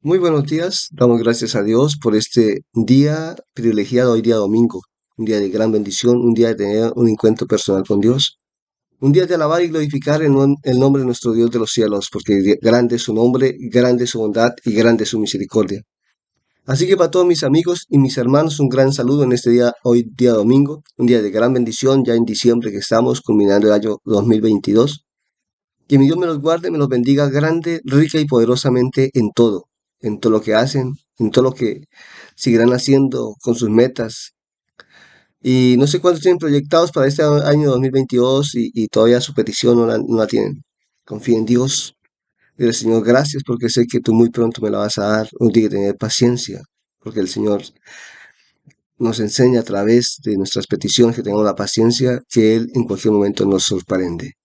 Muy buenos días, damos gracias a Dios por este día privilegiado, hoy día domingo, un día de gran bendición, un día de tener un encuentro personal con Dios, un día de alabar y glorificar el nombre de nuestro Dios de los cielos, porque grande es su nombre, grande es su bondad y grande es su misericordia. Así que para todos mis amigos y mis hermanos, un gran saludo en este día, hoy día domingo, un día de gran bendición, ya en diciembre que estamos, culminando el año 2022. Que mi Dios me los guarde, me los bendiga grande, rica y poderosamente en todo lo que hacen, en todo lo que seguirán haciendo con sus metas. Y no sé cuántos tienen proyectados para este año 2022 y todavía su petición no la tienen. Confía en Dios. Dile, Señor, gracias porque sé que tú muy pronto me la vas a dar. Uno tiene que tener paciencia, porque el Señor nos enseña a través de nuestras peticiones que tengamos la paciencia que Él en cualquier momento nos sorprende.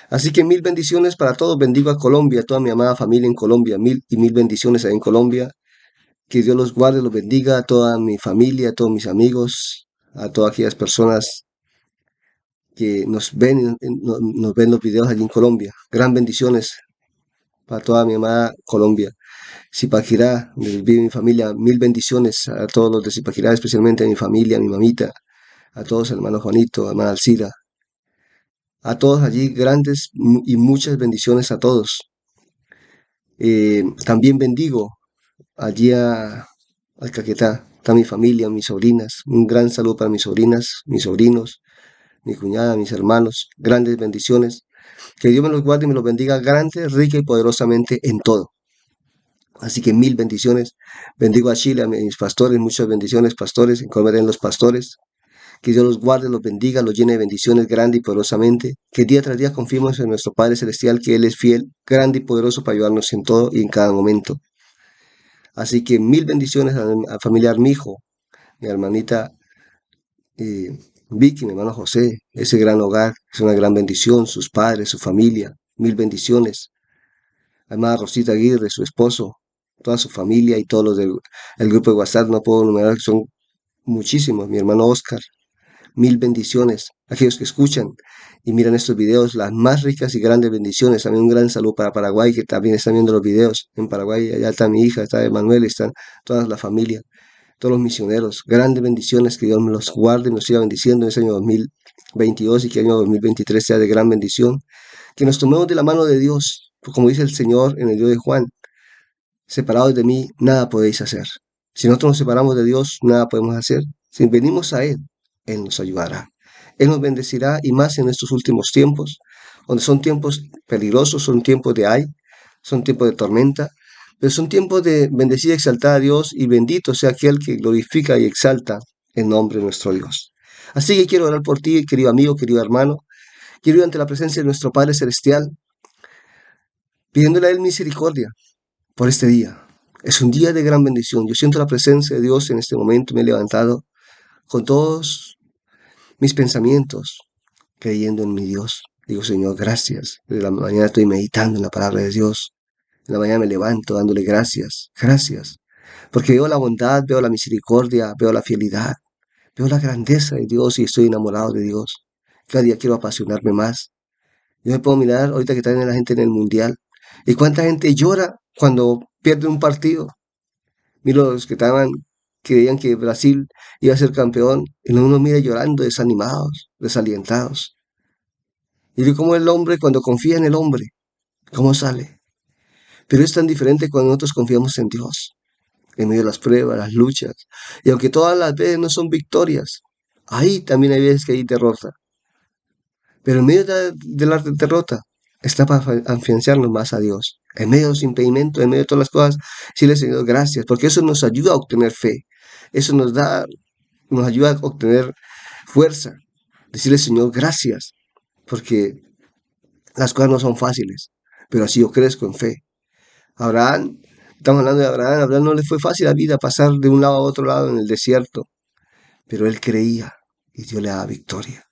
Así que mil bendiciones para todos. Bendigo a Colombia, a toda mi amada familia en Colombia. Mil y mil bendiciones ahí en Colombia. Que Dios los guarde, los bendiga a toda mi familia, a todos mis amigos, a todas aquellas personas que nos ven los videos allí en Colombia. Gran bendiciones para toda mi amada Colombia. Zipaquirá, donde vive mi familia, mil bendiciones a todos los de Zipaquirá, especialmente a mi familia, a mi mamita, a todos, hermano Juanito, hermana Alcira, a todos allí, grandes y muchas bendiciones a todos. También bendigo allí al Caquetá, está mi familia, mis sobrinas, un gran saludo para mis sobrinas, mis sobrinos, mi cuñada, mis hermanos, grandes bendiciones. Que Dios me los guarde y me los bendiga grande, rica y poderosamente en todo. Así que mil bendiciones. Bendigo a Chile, a mis pastores, muchas bendiciones, pastores, en Colombia en los pastores. Que Dios los guarde, los bendiga, los llene de bendiciones grande y poderosamente. Que día tras día confiemos en nuestro Padre Celestial, que Él es fiel, grande y poderoso para ayudarnos en todo y en cada momento. Así que mil bendiciones a familia Armijo, mi hermanita Vicky, mi hermano José, ese gran hogar, es una gran bendición, sus padres, su familia, mil bendiciones. Hermana Rosita Aguirre, su esposo, toda su familia y todos los del el grupo de WhatsApp, no puedo enumerar, son muchísimos. Mi hermano Oscar, mil bendiciones. Aquellos que escuchan y miran estos videos, las más ricas y grandes bendiciones. También un gran saludo para Paraguay, que también están viendo los videos. En Paraguay, allá está mi hija, está Emanuel, están toda la familia, todos los misioneros. Grandes bendiciones, que Dios me los guarde y nos siga bendiciendo en ese año 2022 y que el año 2023 sea de gran bendición. Que nos tomemos de la mano de Dios, pues como dice el Señor en el libro de Juan, separados de mí, nada podéis hacer. Si nosotros nos separamos de Dios, nada podemos hacer. Si venimos a Él, Él nos ayudará. Él nos bendecirá y más en estos últimos tiempos, donde son tiempos peligrosos, son tiempos de ay, son tiempos de tormenta, pero son tiempos de bendecir y exaltar a Dios y bendito sea aquel que glorifica y exalta el nombre de nuestro Dios. Así que quiero orar por ti, querido amigo, querido hermano. Quiero ir ante la presencia de nuestro Padre Celestial, pidiéndole a Él misericordia por este día. Es un día de gran bendición. Yo siento la presencia de Dios en este momento. Me he levantado con todos mis pensamientos, creyendo en mi Dios. Digo, Señor, gracias. Desde la mañana estoy meditando en la palabra de Dios. En la mañana me levanto dándole gracias. Gracias. Porque veo la bondad, veo la misericordia, veo la fidelidad, veo la grandeza de Dios y estoy enamorado de Dios. Cada día quiero apasionarme más. Yo me puedo mirar ahorita que está la gente en el mundial. ¿Y cuánta gente llora cuando pierde un partido? Miro los que estaban, creían que Brasil iba a ser campeón, y uno mira llorando, desanimados, desalientados. Y yo como el hombre, cuando confía en el hombre, ¿cómo sale? Pero es tan diferente cuando nosotros confiamos en Dios, en medio de las pruebas, las luchas. Y aunque todas las veces no son victorias, ahí también hay veces que hay derrota. Pero en medio de la derrota está para afianzarnos más a Dios. En medio de los impedimentos, en medio de todas las cosas, decirle Señor gracias, porque eso nos ayuda a obtener fe. Eso nos ayuda a obtener fuerza. Decirle Señor gracias, porque las cosas no son fáciles, pero así yo crezco en fe. Abraham, estamos hablando de Abraham, a Abraham no le fue fácil la vida pasar de un lado a otro lado en el desierto, pero él creía y Dios le daba victoria.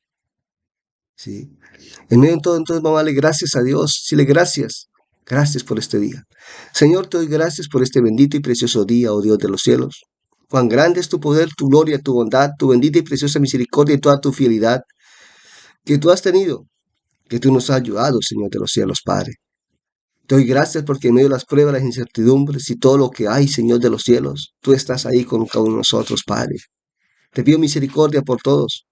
¿Sí? En medio de todo, entonces vamos a darle gracias a Dios. Dile gracias. Gracias por este día. Señor, te doy gracias por este bendito y precioso día, oh Dios de los cielos. Cuán grande es tu poder, tu gloria, tu bondad, tu bendita y preciosa misericordia y toda tu fidelidad que tú has tenido, que tú nos has ayudado, Señor de los cielos, Padre. Te doy gracias porque en medio de las pruebas, las incertidumbres y todo lo que hay, Señor de los cielos, tú estás ahí con cada uno de nosotros, Padre. Te pido misericordia por todos.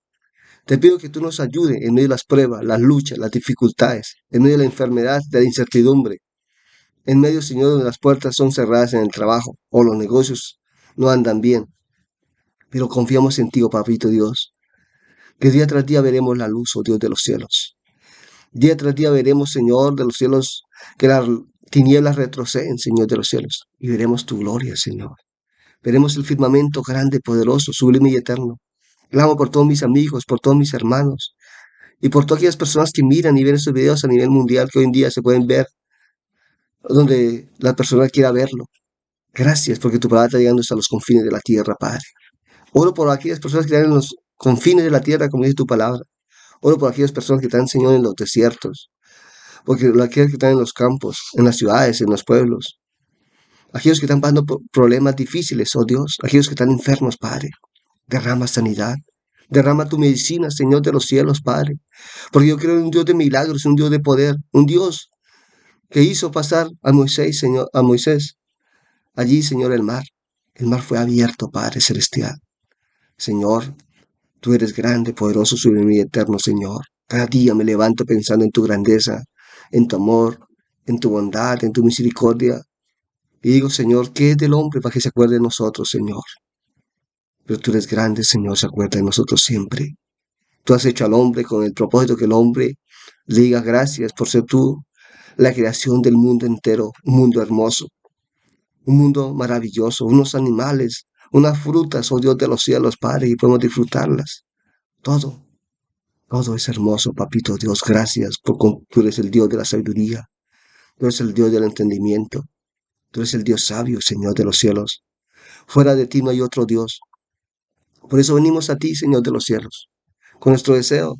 Te pido que tú nos ayudes en medio de las pruebas, las luchas, las dificultades, en medio de la enfermedad, de la incertidumbre, en medio, Señor, donde las puertas son cerradas en el trabajo o los negocios no andan bien. Pero confiamos en ti, oh Papito Dios, que día tras día veremos la luz, oh Dios de los cielos. Día tras día veremos, Señor de los cielos, que las tinieblas retroceden, Señor de los cielos, y veremos tu gloria, Señor. Veremos el firmamento grande, poderoso, sublime y eterno. Clamo por todos mis amigos, por todos mis hermanos, y por todas aquellas personas que miran y ven estos videos a nivel mundial que hoy en día se pueden ver, donde la persona quiera verlo. Gracias porque tu palabra está llegando hasta los confines de la tierra, Padre. Oro por aquellas personas que están en los confines de la tierra, como dice tu palabra. Oro por aquellas personas que están, Señor, en los desiertos, porque aquellos que están en los campos, en las ciudades, en los pueblos, aquellos que están pasando por problemas difíciles, oh Dios, aquellos que están enfermos, Padre. Derrama sanidad, derrama tu medicina, Señor de los cielos, Padre. Porque yo creo en un Dios de milagros, un Dios de poder, un Dios que hizo pasar a Moisés, Señor, a Moisés, allí, Señor, el mar. El mar fue abierto, Padre celestial. Señor, tú eres grande, poderoso, sublime y eterno, Señor. Cada día me levanto pensando en tu grandeza, en tu amor, en tu bondad, en tu misericordia. Y digo, Señor, ¿qué es del hombre para que se acuerde de nosotros, Señor? Pero tú eres grande, Señor, se acuerda de nosotros siempre. Tú has hecho al hombre con el propósito que el hombre le diga gracias por ser tú la creación del mundo entero, un mundo hermoso, un mundo maravilloso, unos animales, unas frutas, oh Dios de los cielos, Padre, y podemos disfrutarlas. Todo, todo es hermoso, Papito Dios. Gracias porque tú eres el Dios de la sabiduría, tú eres el Dios del entendimiento, tú eres el Dios sabio, Señor de los cielos. Fuera de ti no hay otro Dios. Por eso venimos a ti, Señor de los cielos, con nuestro deseo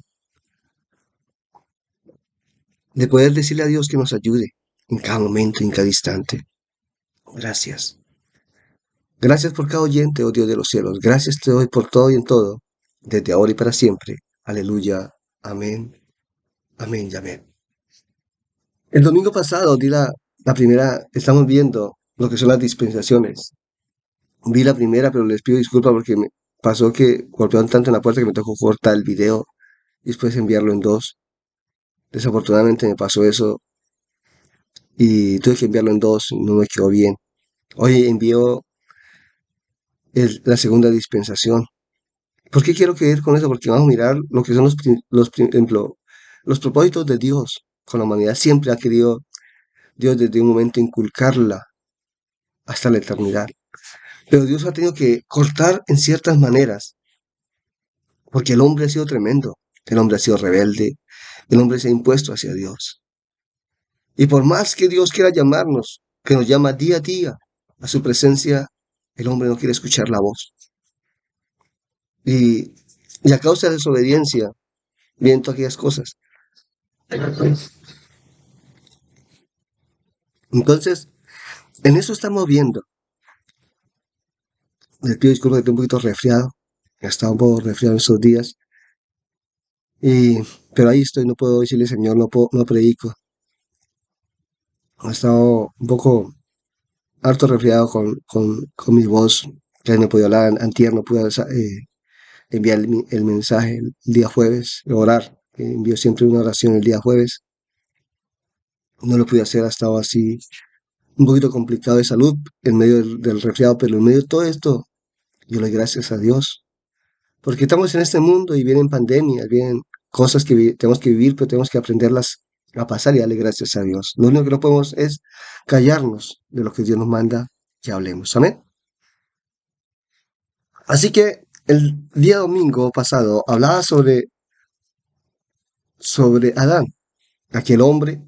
de poder decirle a Dios que nos ayude en cada momento, en cada instante. Gracias. Gracias por cada oyente, oh Dios de los cielos. Gracias te doy por todo y en todo, desde ahora y para siempre. Aleluya. Amén. Amén y amén. El domingo pasado di la primera, estamos viendo lo que son las dispensaciones. Vi la primera, pero les pido disculpas porque me pasó que golpearon tanto en la puerta que me tocó cortar el video y después enviarlo en dos. Desafortunadamente me pasó eso y tuve que enviarlo en dos, no me quedó bien. Hoy envío la segunda dispensación. ¿Por qué quiero creer con eso? Porque vamos a mirar lo que son los propósitos de Dios con la humanidad. Siempre ha querido Dios desde un momento inculcarla hasta la eternidad. Pero Dios ha tenido que cortar en ciertas maneras, porque el hombre ha sido tremendo, el hombre ha sido rebelde, el hombre se ha impuesto hacia Dios. Y por más que Dios quiera llamarnos, que nos llama día a día a su presencia, el hombre no quiere escuchar la voz. Y, y a causa de desobediencia, vienen todas aquellas cosas. Entonces, en eso estamos viendo. Les pido disculpas que estoy un poquito resfriado. He estado un poco resfriado estos días. Y, pero ahí estoy, no puedo decirle, Señor, no predico. He estado un poco harto resfriado con mi voz, que no he podido hablar, antier no pude enviar el mensaje el día jueves, orar, que envío siempre una oración el día jueves. No lo pude hacer, ha estado así un poquito complicado de salud en medio del resfriado, pero en medio de todo esto, yo le doy gracias a Dios, porque estamos en este mundo y vienen pandemias, vienen cosas que tenemos que vivir, pero tenemos que aprenderlas a pasar y darle gracias a Dios. Lo único que no podemos es callarnos de lo que Dios nos manda que hablemos. Amén. Así que el día domingo pasado hablaba sobre Adán, aquel hombre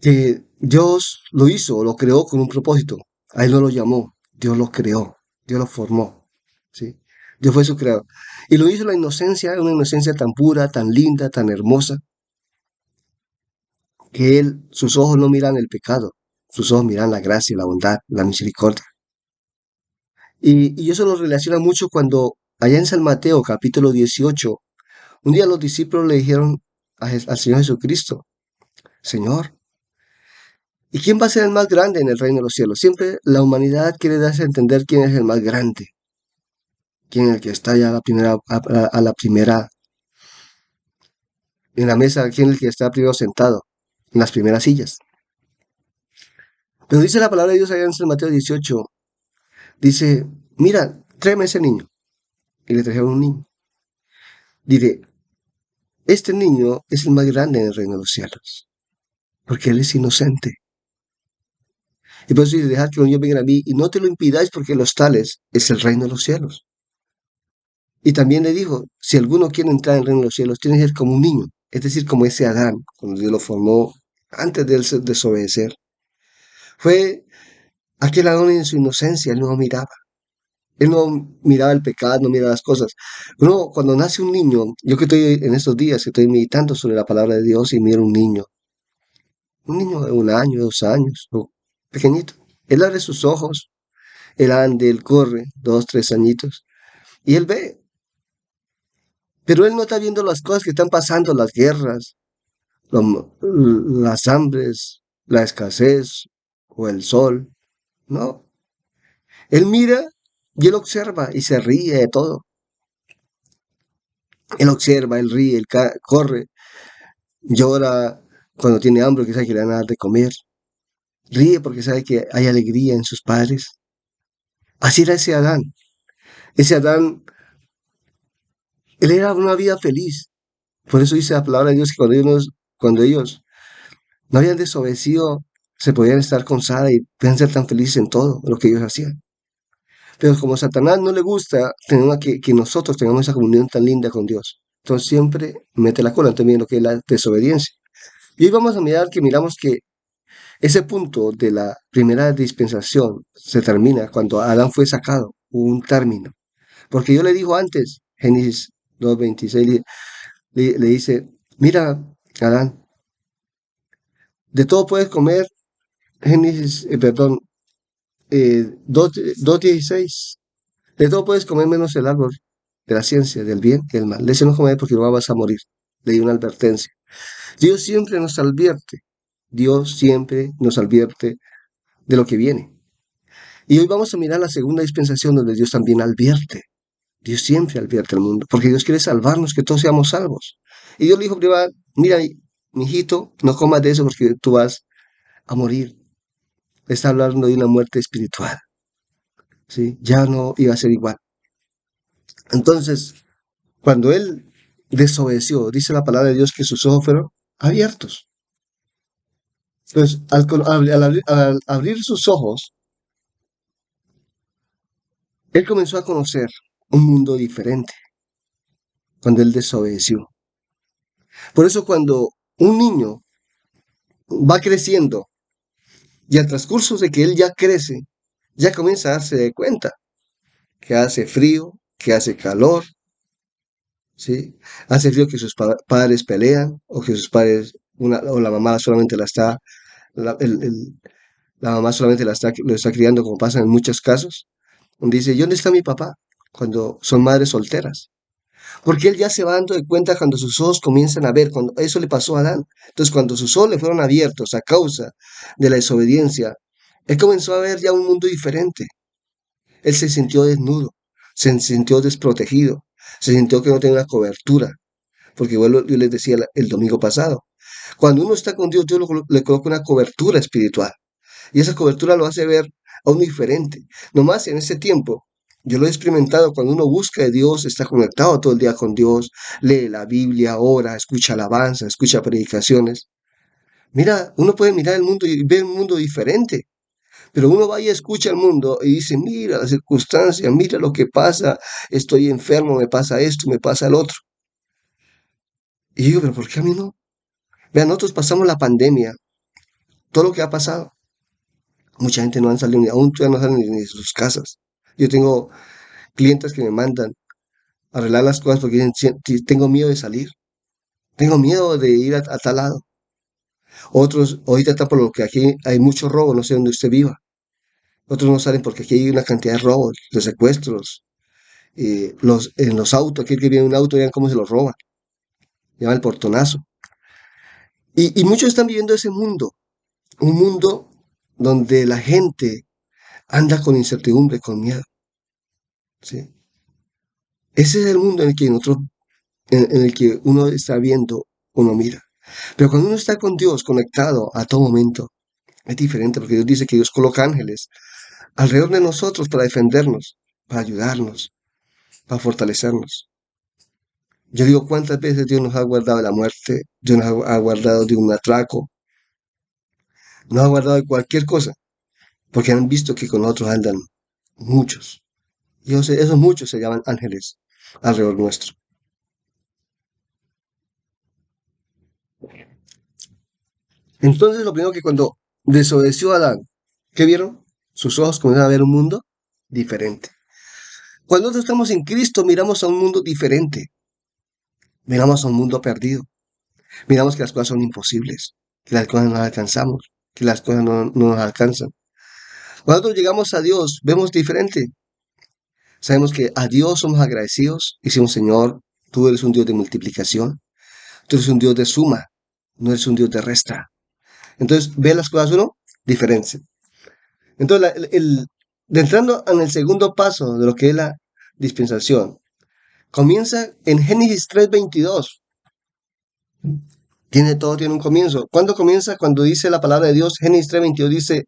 que Dios lo hizo, lo creó con un propósito. A él no lo llamó, Dios lo creó, Dios lo formó, ¿sí? Dios fue su creador. Y lo hizo la inocencia, una inocencia tan pura, tan linda, tan hermosa, que sus ojos no miran el pecado, sus ojos miran la gracia, la bondad, la misericordia. Y eso lo relaciona mucho cuando allá en San Mateo, capítulo 18, un día los discípulos le dijeron al Señor Jesucristo, Señor, ¿Y quién va a ser el más grande en el reino de los cielos? Siempre la humanidad quiere darse a entender quién es el más grande, quién es el que está ya a la primera, en la mesa, quién es el que está primero sentado, en las primeras sillas. Pero dice la palabra de Dios allá en San Mateo 18, dice, mira, tráeme ese niño. Y le trajeron un niño. Dice, este niño es el más grande en el reino de los cielos, porque él es inocente. Y por eso dice, dejad que los niños vengan a mí y no te lo impidáis porque los tales es el reino de los cielos. Y también le dijo, si alguno quiere entrar en el reino de los cielos, tiene que ser como un niño, es decir, como ese Adán, cuando Dios lo formó antes de él desobedecer. Fue aquel Adán en su inocencia, él no miraba. Él no miraba el pecado, no miraba las cosas. Uno, cuando nace un niño, yo que estoy en estos días, que estoy meditando sobre la palabra de Dios y miro un niño de 1 año, 2 años, o pequeñito. Él abre sus ojos, él anda, él corre, 2, 3 añitos, y él ve, pero él no está viendo las cosas que están pasando, las guerras, las hambres, la escasez o el sol. No, él mira y él observa y se ríe de todo. Él observa, él ríe, él corre, llora cuando tiene hambre que sabe que le van a dar de comer. Ríe porque sabe que hay alegría en sus padres. Así era ese Adán. Ese Adán, él era una vida feliz. Por eso dice la palabra de Dios que cuando ellos no habían desobedecido, se podían estar con Sara y podían ser tan felices en todo lo que ellos hacían. Pero como a Satanás no le gusta tenemos que nosotros tengamos esa comunión tan linda con Dios, entonces siempre mete la cola también en lo que es la desobediencia. Y hoy vamos a mirar que miramos que ese punto de la primera dispensación se termina cuando Adán fue sacado, hubo un término. Porque yo le digo antes, Génesis 2:26, le dice, mira, Adán, de todo puedes comer, perdón, 2:16, de todo puedes comer menos el árbol de la ciencia, del bien y del mal. De ese no comer porque no vas a morir. Le di una advertencia. Dios siempre nos advierte. Dios siempre nos advierte de lo que viene. Y hoy vamos a mirar la segunda dispensación donde Dios también advierte. Dios siempre advierte al mundo, porque Dios quiere salvarnos, que todos seamos salvos. Y Dios le dijo primero, mira, mi hijito, no comas de eso porque tú vas a morir. Le está hablando de una muerte espiritual, ¿sí? Ya no iba a ser igual. Entonces, cuando él desobedeció, dice la palabra de Dios que sus ojos fueron abiertos. Entonces, al abrir sus ojos, él comenzó a conocer un mundo diferente cuando él desobedeció. Por eso cuando un niño va creciendo y al transcurso de que él ya crece, ya comienza a darse de cuenta que hace frío, que hace calor, ¿sí? Hace frío que sus padres pelean o que sus padres, o la mamá solamente la, el- el- la mamá solamente lo está criando como pasa en muchos casos, donde dice, ¿y dónde está mi papá? Cuando son madres solteras. Porque él ya se va dando de cuenta cuando sus ojos comienzan a ver, cuando eso le pasó a Adán. Entonces, cuando sus ojos le fueron abiertos a causa de la desobediencia, él comenzó a ver ya un mundo diferente. Él se sintió desnudo, se sintió desprotegido, se sintió que no tenía una cobertura. Porque bueno, yo les decía el domingo pasado, cuando uno está con Dios, Dios le coloca una cobertura espiritual. Y esa cobertura lo hace ver aún diferente. Nomás en ese tiempo, yo lo he experimentado cuando uno busca de Dios, está conectado todo el día con Dios, lee la Biblia, ora, escucha alabanza, escucha predicaciones. Mira, uno puede mirar el mundo y ver un mundo diferente, pero uno va y escucha el mundo y dice, mira las circunstancias, mira lo que pasa, estoy enfermo, me pasa esto, me pasa el otro. Y yo digo, pero ¿por qué a mí no? Vean, nosotros pasamos la pandemia, todo lo que ha pasado. Mucha gente no han salido, aún todavía no salen ni de sus casas. Yo tengo clientes que me mandan a arreglar las cosas porque dicen, Tengo miedo de salir, tengo miedo de ir a tal lado". Otros, ahorita está por lo que aquí hay mucho robo, no sé dónde usted viva. Otros no salen porque aquí hay una cantidad de robos, de secuestros, en los autos, aquel que viene en un auto, vean cómo se los roban, llama el portonazo. Y muchos están viviendo ese mundo. un mundo donde la gente anda con incertidumbre, con miedo, ¿sí? Ese es el mundo en el que en el que uno está viendo, uno mira. Pero cuando uno está con Dios conectado a todo momento, es diferente porque Dios dice que Dios coloca ángeles alrededor de nosotros para defendernos, para ayudarnos, para fortalecernos. Yo digo, ¿cuántas veces Dios nos ha guardado de la muerte? Dios nos ha guardado de un atraco, nos ha guardado de cualquier cosa, porque han visto que con nosotros andan muchos. Y esos muchos se llaman ángeles alrededor nuestro. Entonces, lo primero que cuando desobedeció a Adán, ¿qué vieron? Sus ojos comenzaron a ver un mundo diferente. Cuando nosotros estamos en Cristo, miramos a un mundo diferente. Miramos a un mundo perdido. Miramos que las cosas son imposibles, que las cosas no las alcanzamos, que las cosas no nos alcanzan. Cuando nosotros llegamos a Dios, vemos diferente. Sabemos que a Dios somos agradecidos y decimos, Señor, tú eres un Dios de multiplicación, tú eres un Dios de suma, no eres un Dios de resta. Entonces, ve las cosas uno diferente. Entonces, de entrando en el segundo paso de lo que es la dispensación, comienza en Génesis 3:22. Todo tiene un comienzo. ¿Cuándo comienza? Cuando dice la palabra de Dios, Génesis 3:22 dice,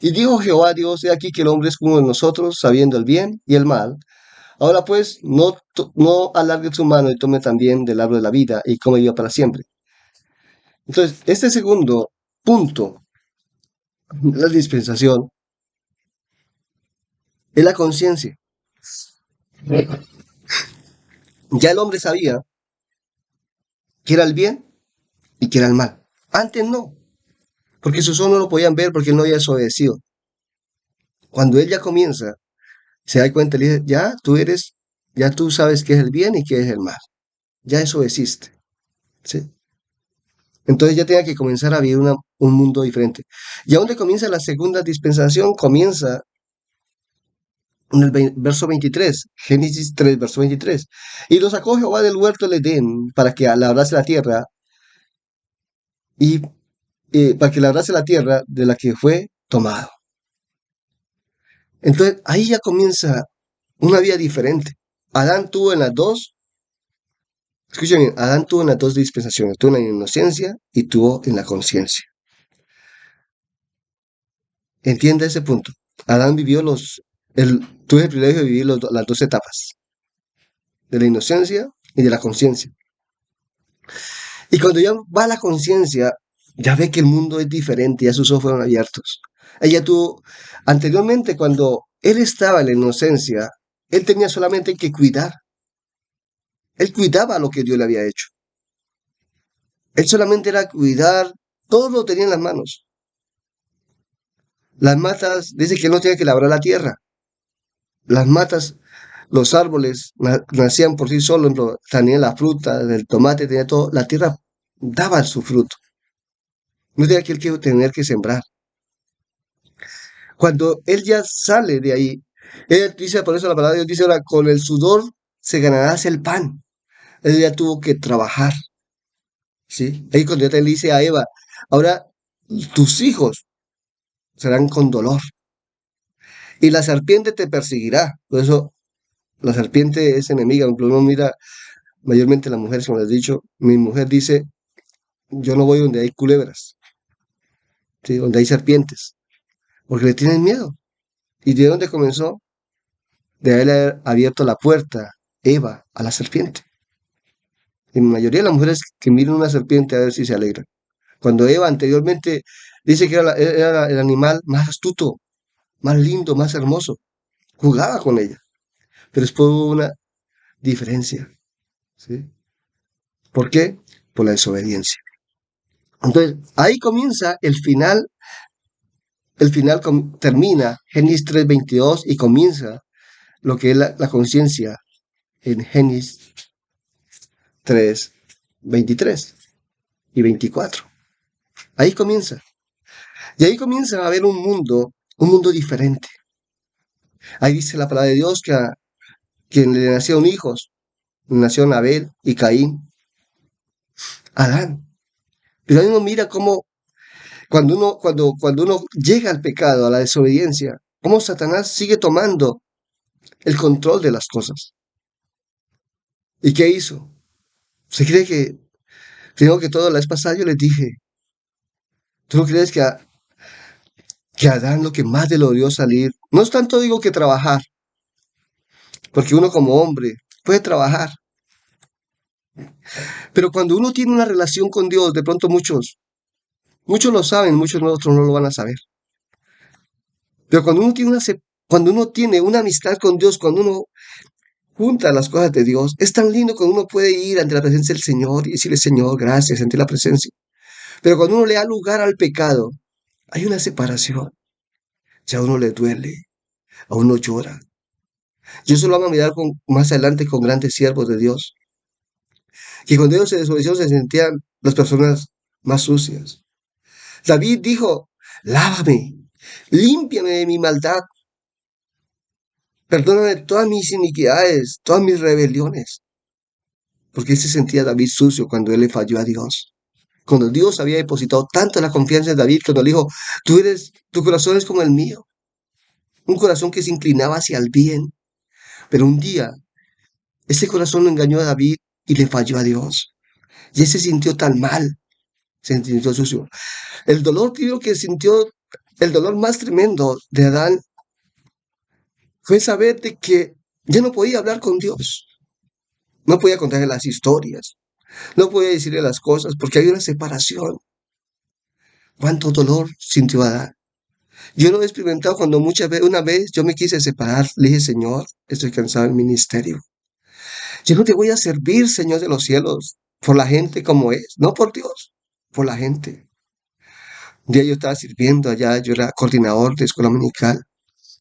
y dijo Jehová Dios, he aquí que el hombre es como de nosotros, sabiendo el bien y el mal. Ahora pues, no alargue su mano y tome también del árbol de la vida y come viva para siempre. Entonces, este segundo punto, la dispensación, es la conciencia. Ya el hombre sabía que era el bien y que era el mal. Antes no, porque sus ojos no lo podían ver porque él no había desobedecido. Cuando él ya comienza, se da cuenta, le dice, ya tú sabes qué es el bien y qué es el mal. Ya desobedeciste, ¿sí? Entonces ya tenía que comenzar a vivir un mundo diferente. Y a donde comienza la segunda dispensación, comienza en el verso 23, Génesis 3, verso 23. Y lo sacó Jehová del huerto del Edén para que labrase la tierra y para que labrase la tierra de la que fue tomado. Entonces ahí ya comienza una vida diferente. Adán tuvo en las dos, escuchen bien, Adán tuvo en las dos dispensaciones, tuvo en la inocencia y tuvo en la conciencia. Entienda ese punto. Adán vivió tuvo el privilegio de vivir las dos etapas, de la inocencia y de la conciencia. Y cuando ya va a la conciencia, ya ve que el mundo es diferente, ya sus ojos fueron abiertos. Ella tuvo, anteriormente, cuando él estaba en la inocencia, él tenía solamente que cuidar. Él cuidaba lo que Dios le había hecho. Él solamente era cuidar, todo lo tenía en las manos. Las matas, dice que él no tenía que labrar la tierra. Las matas, los árboles nacían por sí solos, tenían la fruta, el tomate, tenía todo. La tierra daba su fruto. No tenía que él que tener que sembrar. Cuando él ya sale de ahí, él dice, por eso la palabra de Dios dice ahora, con el sudor se ganarás el pan. Él ya tuvo que trabajar, ¿sí? Ahí cuando ya le dice a Eva, ahora tus hijos serán con dolor y la serpiente te perseguirá. Por eso la serpiente es enemiga. Uno mira, mayormente las mujeres, como les he dicho, mi mujer dice, yo no voy donde hay culebras, ¿sí? Donde hay serpientes, porque le tienen miedo. ¿Y de dónde comenzó? De haber abierto la puerta Eva a la serpiente. En la mayoría de las mujeres que miran una serpiente a ver si se alegran. Cuando Eva anteriormente dice que era el animal más astuto, más lindo, más hermoso, jugaba con ella. Pero después hubo una diferencia, ¿sí? ¿Por qué? Por la desobediencia. Entonces, ahí comienza termina Génesis 3:22 y comienza lo que es la conciencia en Génesis 3:23 y 24. Ahí comienza. Y ahí comienza a haber un mundo diferente. Ahí dice la palabra de Dios que a quien le nacieron hijos, nacieron Abel y Caín, Adán. Pero ahí uno mira cómo Cuando uno llega al pecado, a la desobediencia, cómo Satanás sigue tomando el control de las cosas. ¿Y qué hizo? ¿Se cree que, tengo que todo la vez pasada yo les dije, ¿tú no crees que a Adán lo que más le dolió salir? No es tanto digo que trabajar, porque uno como hombre puede trabajar, pero cuando uno tiene una relación con Dios, de pronto muchos lo saben, muchos otros no lo van a saber. Pero cuando uno tiene una amistad con Dios, cuando uno junta las cosas de Dios, es tan lindo cuando uno puede ir ante la presencia del Señor y decirle, Señor, gracias, ante la presencia. Pero cuando uno le da lugar al pecado, hay una separación. Ya a uno le duele, a uno llora. Yo solo vamos a mirar más adelante con grandes siervos de Dios, que cuando ellos se desobedecieron se sentían las personas más sucias. David dijo, lávame, límpiame de mi maldad, perdóname todas mis iniquidades, todas mis rebeliones. Porque él se sentía David sucio cuando él le falló a Dios. Cuando Dios había depositado tanto la confianza en David, cuando le dijo, tu corazón es como el mío, un corazón que se inclinaba hacia el bien. Pero un día, ese corazón lo engañó a David y le falló a Dios. Y él se sintió tan mal, se sintió sucio. El dolor, creo que sintió, el dolor más tremendo de Adán fue saber de que ya no podía hablar con Dios. No podía contarle las historias, no podía decirle las cosas, porque había una separación. ¿Cuánto dolor sintió Adán? Yo lo he experimentado cuando una vez yo me quise separar, le dije, Señor, estoy cansado del ministerio. Yo no te voy a servir, Señor de los cielos, por la gente como es, no por Dios, por la gente. Un día yo estaba sirviendo allá, yo era coordinador de escuela dominical,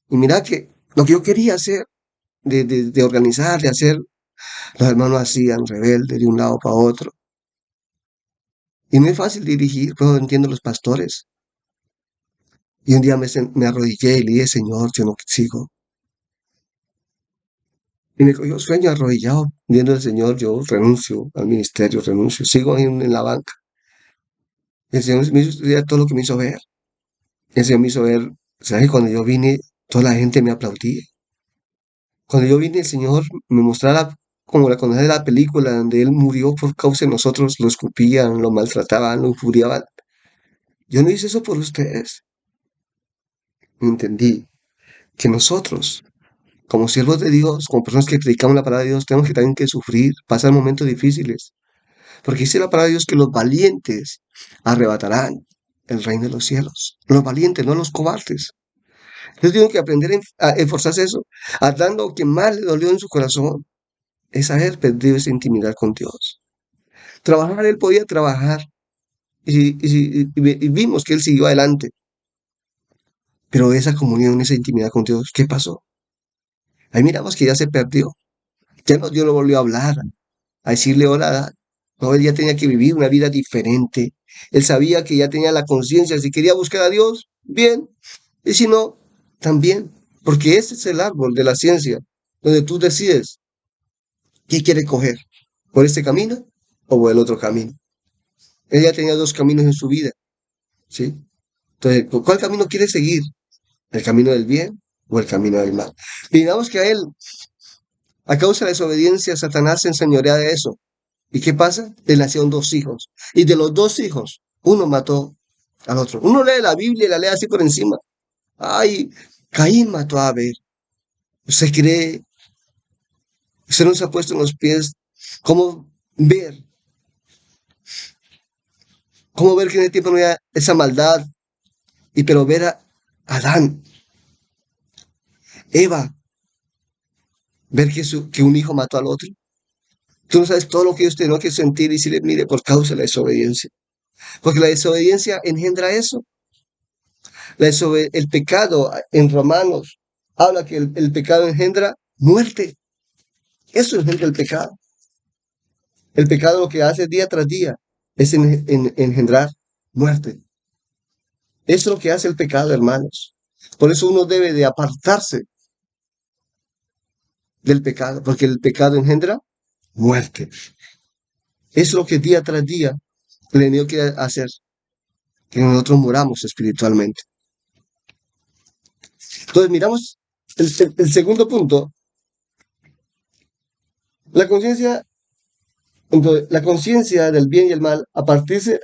y mira que lo que yo quería hacer, de organizar, de hacer, los hermanos hacían rebelde de un lado para otro. Y no es fácil dirigir, pero entiendo los pastores. Y un día me arrodillé y le dije, Señor, yo no sigo. Y me cogió sueño arrodillado, viendo al Señor, yo renuncio al ministerio, renuncio, sigo ahí en la banca. El Señor me hizo ver todo lo que me hizo ver. El Señor me hizo ver, ¿sabes? Que cuando yo vine, toda la gente me aplaudía. Cuando yo vine, el Señor me mostraba como la conocida de la película, donde Él murió por causa de nosotros, lo escupían, lo maltrataban, lo injuriaban. Yo no hice eso por ustedes. Entendí que nosotros, como siervos de Dios, como personas que predicamos la palabra de Dios, tenemos que también que sufrir, pasar momentos difíciles. Porque dice la palabra de Dios que los valientes arrebatarán el reino de los cielos. Los valientes, no los cobardes. Entonces tienen que aprender a esforzarse eso. A dar lo que más le dolió en su corazón es haber perdido esa intimidad con Dios. Trabajar, él podía trabajar y vimos que él siguió adelante. Pero esa comunión, esa intimidad con Dios, ¿qué pasó? Ahí miramos que ya se perdió. Ya no, Dios no volvió a hablar, a decirle hola. No, él ya tenía que vivir una vida diferente. Él sabía que ya tenía la conciencia. Si quería buscar a Dios, bien. Y si no, también. Porque ese es el árbol de la ciencia, donde tú decides qué quieres coger. ¿Por este camino o por el otro camino? Él ya tenía dos caminos en su vida, ¿sí? Entonces, ¿cuál camino quiere seguir? ¿El camino del bien o el camino del mal? Y digamos que a él, a causa de la desobediencia, Satanás se enseñorea de eso. ¿Y qué pasa? Le nacieron dos hijos. Y de los dos hijos, uno mató al otro. Uno lee la Biblia y la lee así por encima. Ay, Caín mató a Abel. ¿Usted cree? ¿Usted no se ha puesto en los pies? ¿Cómo ver? ¿Cómo ver que en el tiempo no había esa maldad? Y pero ver a Adán, Eva, ver que un hijo mató al otro. Tú no sabes todo lo que usted no que sentir y decirle, mire, por causa de la desobediencia. Porque la desobediencia engendra eso. El pecado en Romanos habla que el pecado engendra muerte. Eso engendra el pecado. El pecado lo que hace día tras día es engendrar muerte. Eso es lo que hace el pecado, hermanos. Por eso uno debe de apartarse del pecado, porque el pecado engendra muerte. Es lo que día tras día el enemigo quiere hacer. que nosotros muramos espiritualmente. Entonces miramos el segundo punto, la conciencia. Entonces, la conciencia del bien y el mal, a partir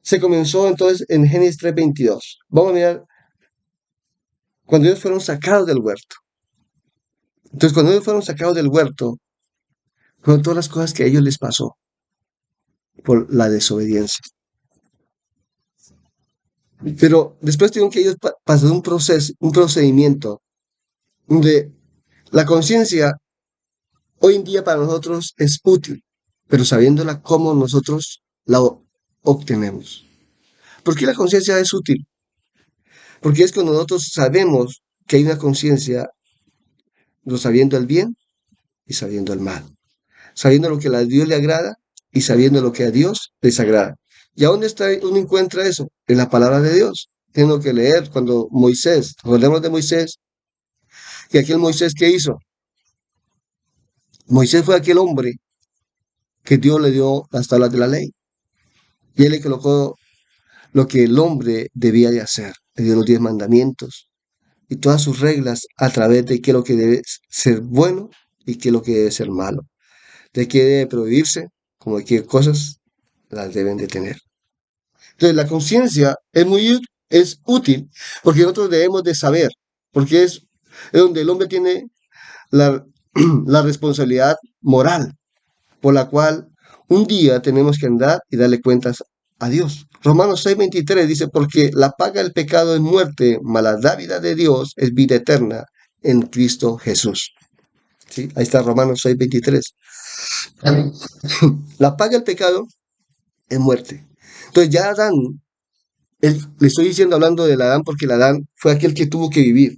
se comenzó entonces en Génesis 3:22. Vamos a mirar cuando ellos fueron sacados del huerto. Entonces, cuando ellos fueron sacados del huerto, fueron todas las cosas que a ellos les pasó por la desobediencia. Pero después tuvieron que ellos pasar un proceso, un procedimiento, donde la conciencia hoy en día para nosotros es útil, pero sabiéndola cómo nosotros la obtenemos. ¿Por qué la conciencia es útil? Porque es cuando nosotros sabemos que hay una conciencia, no sabiendo el bien y sabiendo el mal, sabiendo lo que a Dios le agrada y sabiendo lo que a Dios les agrada. ¿Y a dónde está uno encuentra eso? En la palabra de Dios. Tengo que leer cuando Moisés, recordemos de Moisés, que aquel Moisés que hizo. Moisés fue aquel hombre que Dios le dio las tablas de la ley. Y él le colocó lo que el hombre debía de hacer. Le dio los 10 mandamientos y todas sus reglas a través de qué es lo que debe ser bueno y qué es lo que debe ser malo. De qué debe prohibirse, como de qué cosas las deben de tener. Entonces la conciencia es útil porque nosotros debemos de saber, porque es donde el hombre tiene la, la responsabilidad moral por la cual un día tenemos que andar y darle cuentas a Dios. Romanos 6:23 dice, porque la paga del pecado es muerte, mas la dádiva de Dios es vida eterna en Cristo Jesús. ¿Sí? Ahí está Romanos 6:23. La paga del pecado es muerte. Entonces ya Adán, le estoy diciendo hablando del Adán porque el Adán fue aquel que tuvo que vivir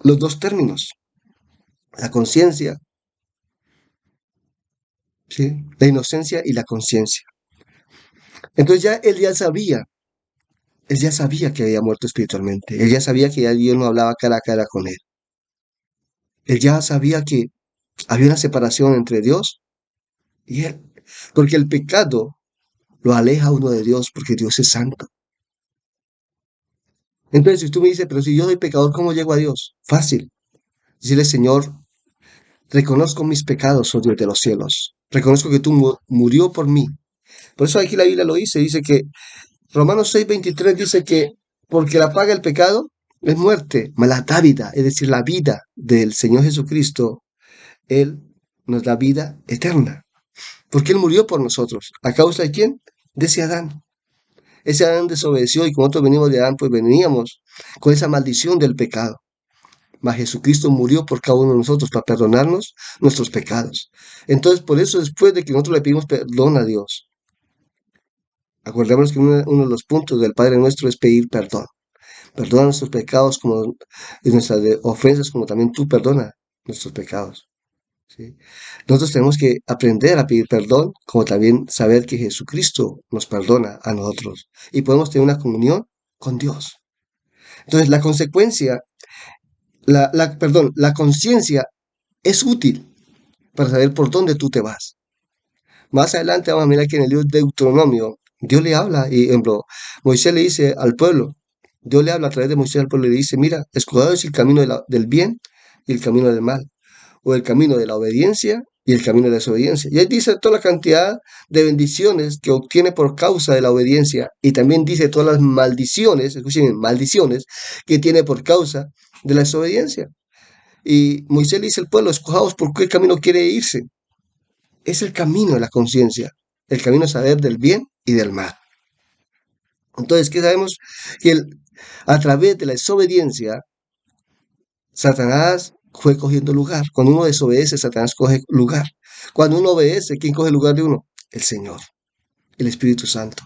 los dos términos, la conciencia, ¿sí? La inocencia y la conciencia. Entonces ya él ya sabía que había muerto espiritualmente, él ya sabía que ya Dios no hablaba cara a cara con él, él ya sabía que había una separación entre Dios y él, porque el pecado lo aleja a uno de Dios porque Dios es santo. Entonces, si tú me dices, pero si yo soy pecador, ¿cómo llego a Dios? Fácil. Decirle, Señor, reconozco mis pecados, oh Dios de los cielos. Reconozco que tú murió por mí. Por eso aquí la Biblia lo dice que Romanos 6:23 dice que porque la paga el pecado es muerte, mas la dávida, es decir, la vida del Señor Jesucristo, Él nos da vida eterna. Porque Él murió por nosotros. ¿A causa de quién? De ese Adán. Ese Adán desobedeció y como nosotros venimos de Adán, pues veníamos con esa maldición del pecado. Mas Jesucristo murió por cada uno de nosotros para perdonarnos nuestros pecados. Entonces, por eso después de que nosotros le pedimos perdón a Dios, acordémonos que uno de los puntos del Padre nuestro es pedir perdón. Perdona nuestros pecados como, y nuestras ofensas como también tú perdona nuestros pecados. ¿Sí? Nosotros tenemos que aprender a pedir perdón, como también saber que Jesucristo nos perdona a nosotros y podemos tener una comunión con Dios. Entonces, la consecuencia, la conciencia es útil para saber por dónde tú te vas. Más adelante vamos a mirar que en el libro de Deuteronomio, Dios le habla y, por ejemplo, Moisés le dice al pueblo, Dios le habla a través de Moisés al pueblo y le dice, mira, escogeos el camino del bien y el camino del mal, o el camino de la obediencia y el camino de la desobediencia. Y ahí dice toda la cantidad de bendiciones que obtiene por causa de la obediencia y también dice todas las maldiciones, escuchen, maldiciones que tiene por causa de la desobediencia. Y Moisés le dice al pueblo, escojaos por qué camino quiere irse. Es el camino de la conciencia, el camino de saber del bien y del mal. Entonces, ¿qué sabemos? Que a través de la desobediencia, Satanás fue cogiendo lugar. Cuando uno desobedece, Satanás coge lugar. Cuando uno obedece, ¿quién coge el lugar de uno? El Señor, el Espíritu Santo.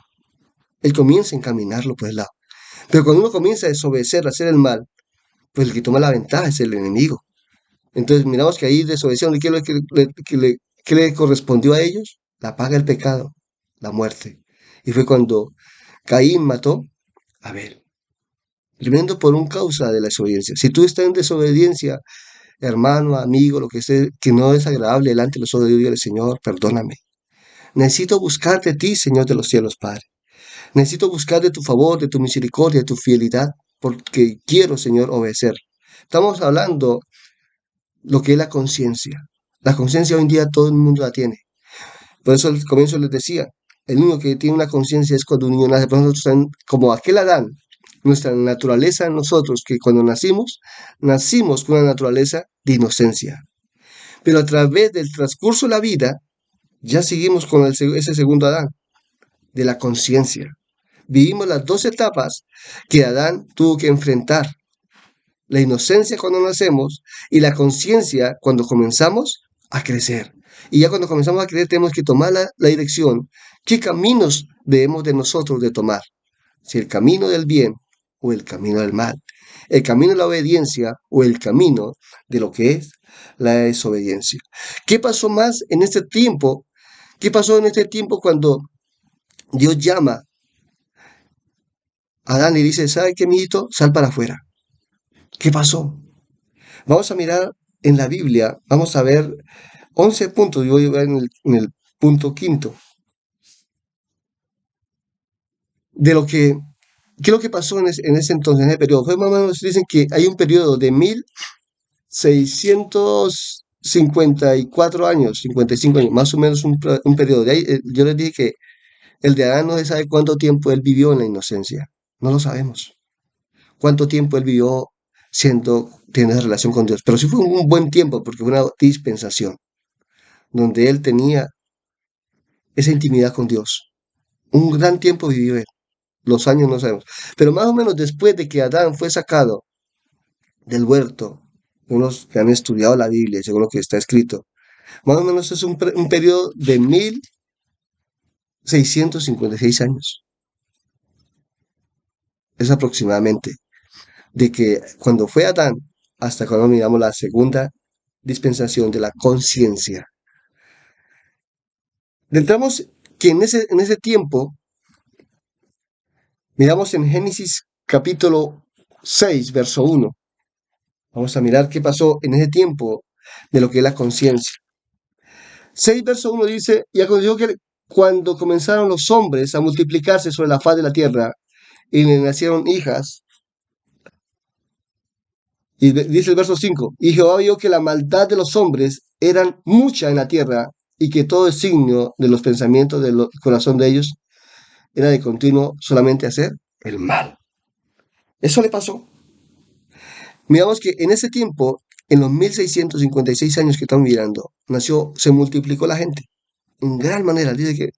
Él comienza a encaminarlo por el lado. Pero cuando uno comienza a desobedecer, a hacer el mal, pues el que toma la ventaja es el enemigo. Entonces miramos que ahí desobedecieron. ¿Y qué es lo que le correspondió a ellos? La paga del pecado, la muerte. Y fue cuando Caín mató a Abel. Tremendo por un causa de la desobediencia. Si tú estás en desobediencia, hermano, amigo, lo que sea, que no es agradable delante de los ojos de Dios, dígale, Señor, perdóname. Necesito buscar de ti, Señor de los cielos, Padre. Necesito buscar de tu favor, de tu misericordia, de tu fidelidad, porque quiero, Señor, obedecer. Estamos hablando lo que es la conciencia. La conciencia hoy en día todo el mundo la tiene. Por eso al comienzo les decía, el único que tiene una conciencia es cuando un niño nace. Por eso nosotros como aquel Adán, nuestra naturaleza en nosotros, que cuando nacimos, nacimos con una naturaleza de inocencia. Pero a través del transcurso de la vida, ya seguimos con ese segundo Adán, de la conciencia. Vivimos las dos etapas que Adán tuvo que enfrentar. La inocencia cuando nacemos y la conciencia cuando comenzamos a crecer. Y ya cuando comenzamos a crecer tenemos que tomar la dirección. ¿Qué caminos debemos de nosotros de tomar? Si el camino del bien o el camino del mal. El camino de la obediencia o el camino de lo que es la desobediencia. ¿Qué pasó más en este tiempo? ¿Qué pasó en este tiempo cuando Dios llama a Adán y dice, ¿sabe qué, mijito? Sal para afuera. ¿Qué pasó? Vamos a mirar en la Biblia, vamos a ver 11 puntos, yo voy a ver en el punto quinto, de lo que, qué es lo que pasó en ese entonces, en ese periodo. Fue más o menos, dicen que hay un periodo de 1654 años, 55 años, más o menos un periodo. De ahí, yo les dije que el de Adán no se sabe cuánto tiempo él vivió en la inocencia, no lo sabemos. Cuánto tiempo él vivió teniendo esa relación con Dios, pero sí fue un buen tiempo porque fue una dispensación donde él tenía esa intimidad con Dios. Un gran tiempo vivió él, los años no sabemos, pero más o menos después de que Adán fue sacado del huerto, unos que han estudiado la Biblia, según lo que está escrito, más o menos es un periodo de 1656 años, es aproximadamente, de que cuando fue Adán hasta cuando miramos la segunda dispensación de la conciencia. Entramos que en ese tiempo, miramos en Génesis capítulo 6 verso 1. Vamos a mirar qué pasó en ese tiempo de lo que es la conciencia. 6 verso 1 dice, y aconteció que cuando comenzaron los hombres a multiplicarse sobre la faz de la tierra, y le nacieron hijas, y dice el verso 5, y Jehová vio que la maldad de los hombres eran mucha en la tierra, y que todo el signo de los pensamientos del corazón de ellos era de continuo solamente hacer el mal. Eso le pasó. Miramos que en ese tiempo, en los 1656 años que estamos mirando, se multiplicó la gente en gran manera. Dice que,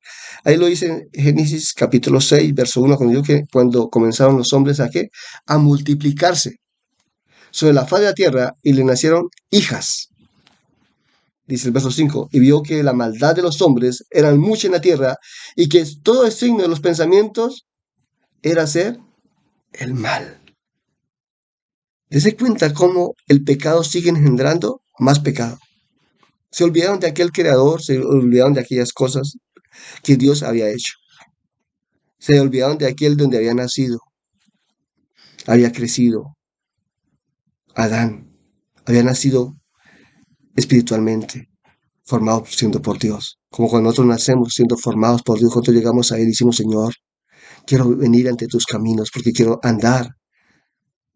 ahí lo dice en Génesis capítulo 6, verso 1, cuando dijo que cuando comenzaron los hombres a qué? A multiplicarse sobre la faz de la tierra y le nacieron hijas. Dice el verso 5, y vio que la maldad de los hombres era mucha en la tierra y que todo el signo de los pensamientos era hacer el mal. Dese cuenta cómo el pecado sigue engendrando más pecado. Se olvidaron de aquel creador, se olvidaron de aquellas cosas que Dios había hecho. Se olvidaron de aquel donde había nacido, había crecido. Adán había nacido espiritualmente, formado siendo por Dios. Como cuando nosotros nacemos siendo formados por Dios, cuando llegamos a Él y decimos, Señor, quiero venir ante tus caminos porque quiero andar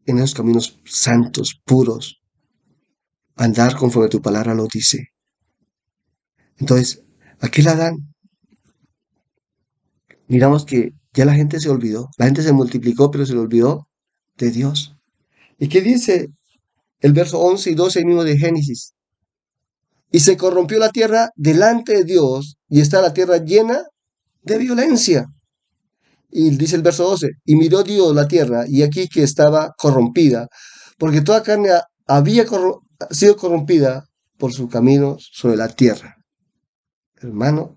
en esos caminos santos, puros, andar conforme tu palabra lo dice. Entonces, aquel Adán, miramos que ya la gente se olvidó, la gente se multiplicó, pero se le olvidó de Dios. ¿Y qué dice el verso 11 y 12 mismo de Génesis? Y se corrompió la tierra delante de Dios, y está la tierra llena de violencia. Y dice el verso 12, y miró Dios la tierra, y aquí que estaba corrompida, porque toda carne había sido corrompida por su camino sobre la tierra. Hermano,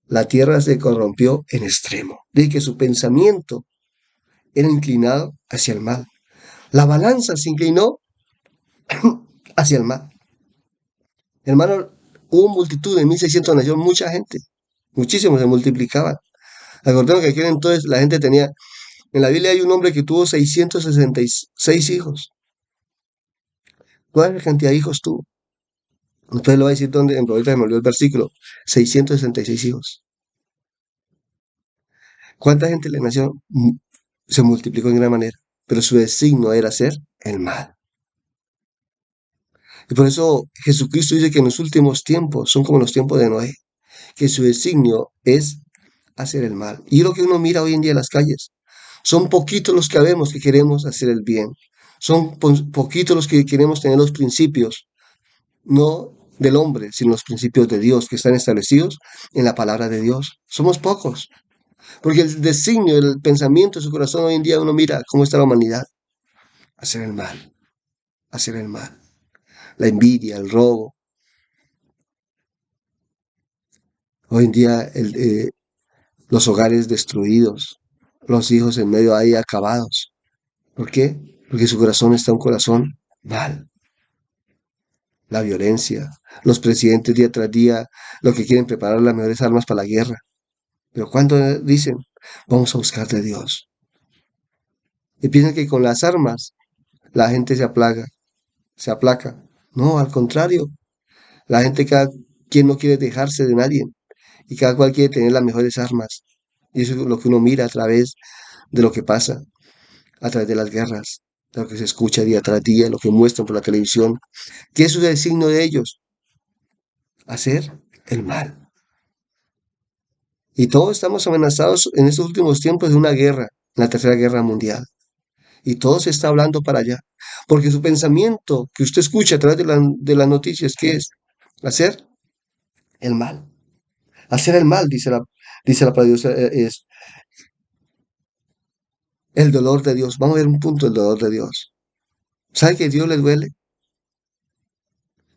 la tierra se corrompió en extremo, de que su pensamiento era inclinado hacia el mal. La balanza se inclinó hacia el mal. Hermano, hubo multitud, en 1600 nació mucha gente, muchísimos se multiplicaban. Acordemos que aquel entonces la gente tenía, en la Biblia hay un hombre que tuvo 666 hijos. ¿Cuál es la cantidad de hijos tuvo? Entonces lo va a decir donde, ahorita me olvidó el versículo, 666 hijos. ¿Cuánta gente le nació? Se multiplicó en gran manera, pero su designio era hacer el mal. Y por eso Jesucristo dice que en los últimos tiempos son como los tiempos de Noé, que su designio es hacer el mal. Y lo que uno mira hoy en día en las calles, son poquitos los que vemos que queremos hacer el bien. Son poquitos los que queremos tener los principios, no del hombre, sino los principios de Dios que están establecidos en la palabra de Dios. Somos pocos, porque el designio, el pensamiento de su corazón hoy en día uno mira cómo está la humanidad. Hacer el mal, hacer el mal. La envidia, el robo. Hoy en día los hogares destruidos, los hijos en medio ahí acabados. ¿Por qué? Porque su corazón está un corazón mal. La violencia, los presidentes día tras día, lo que quieren preparar las mejores armas para la guerra. Pero cuando dicen, vamos a buscar de Dios. Y piensan que con las armas la gente se aplaca. No, al contrario, la gente cada quien no quiere dejarse de nadie y cada cual quiere tener las mejores armas. Y eso es lo que uno mira a través de lo que pasa, a través de las guerras, de lo que se escucha día tras día, lo que muestran por la televisión. ¿Qué es el signo de ellos? Hacer el mal. Y todos estamos amenazados en estos últimos tiempos de una guerra, la tercera guerra mundial. Y todo se está hablando para allá. Porque su pensamiento que usted escucha a través de las noticias, ¿qué es? Hacer el mal. Hacer el mal, dice la palabra de Dios, es el dolor de Dios. Vamos a ver un punto del dolor de Dios. ¿Sabe que a Dios le duele?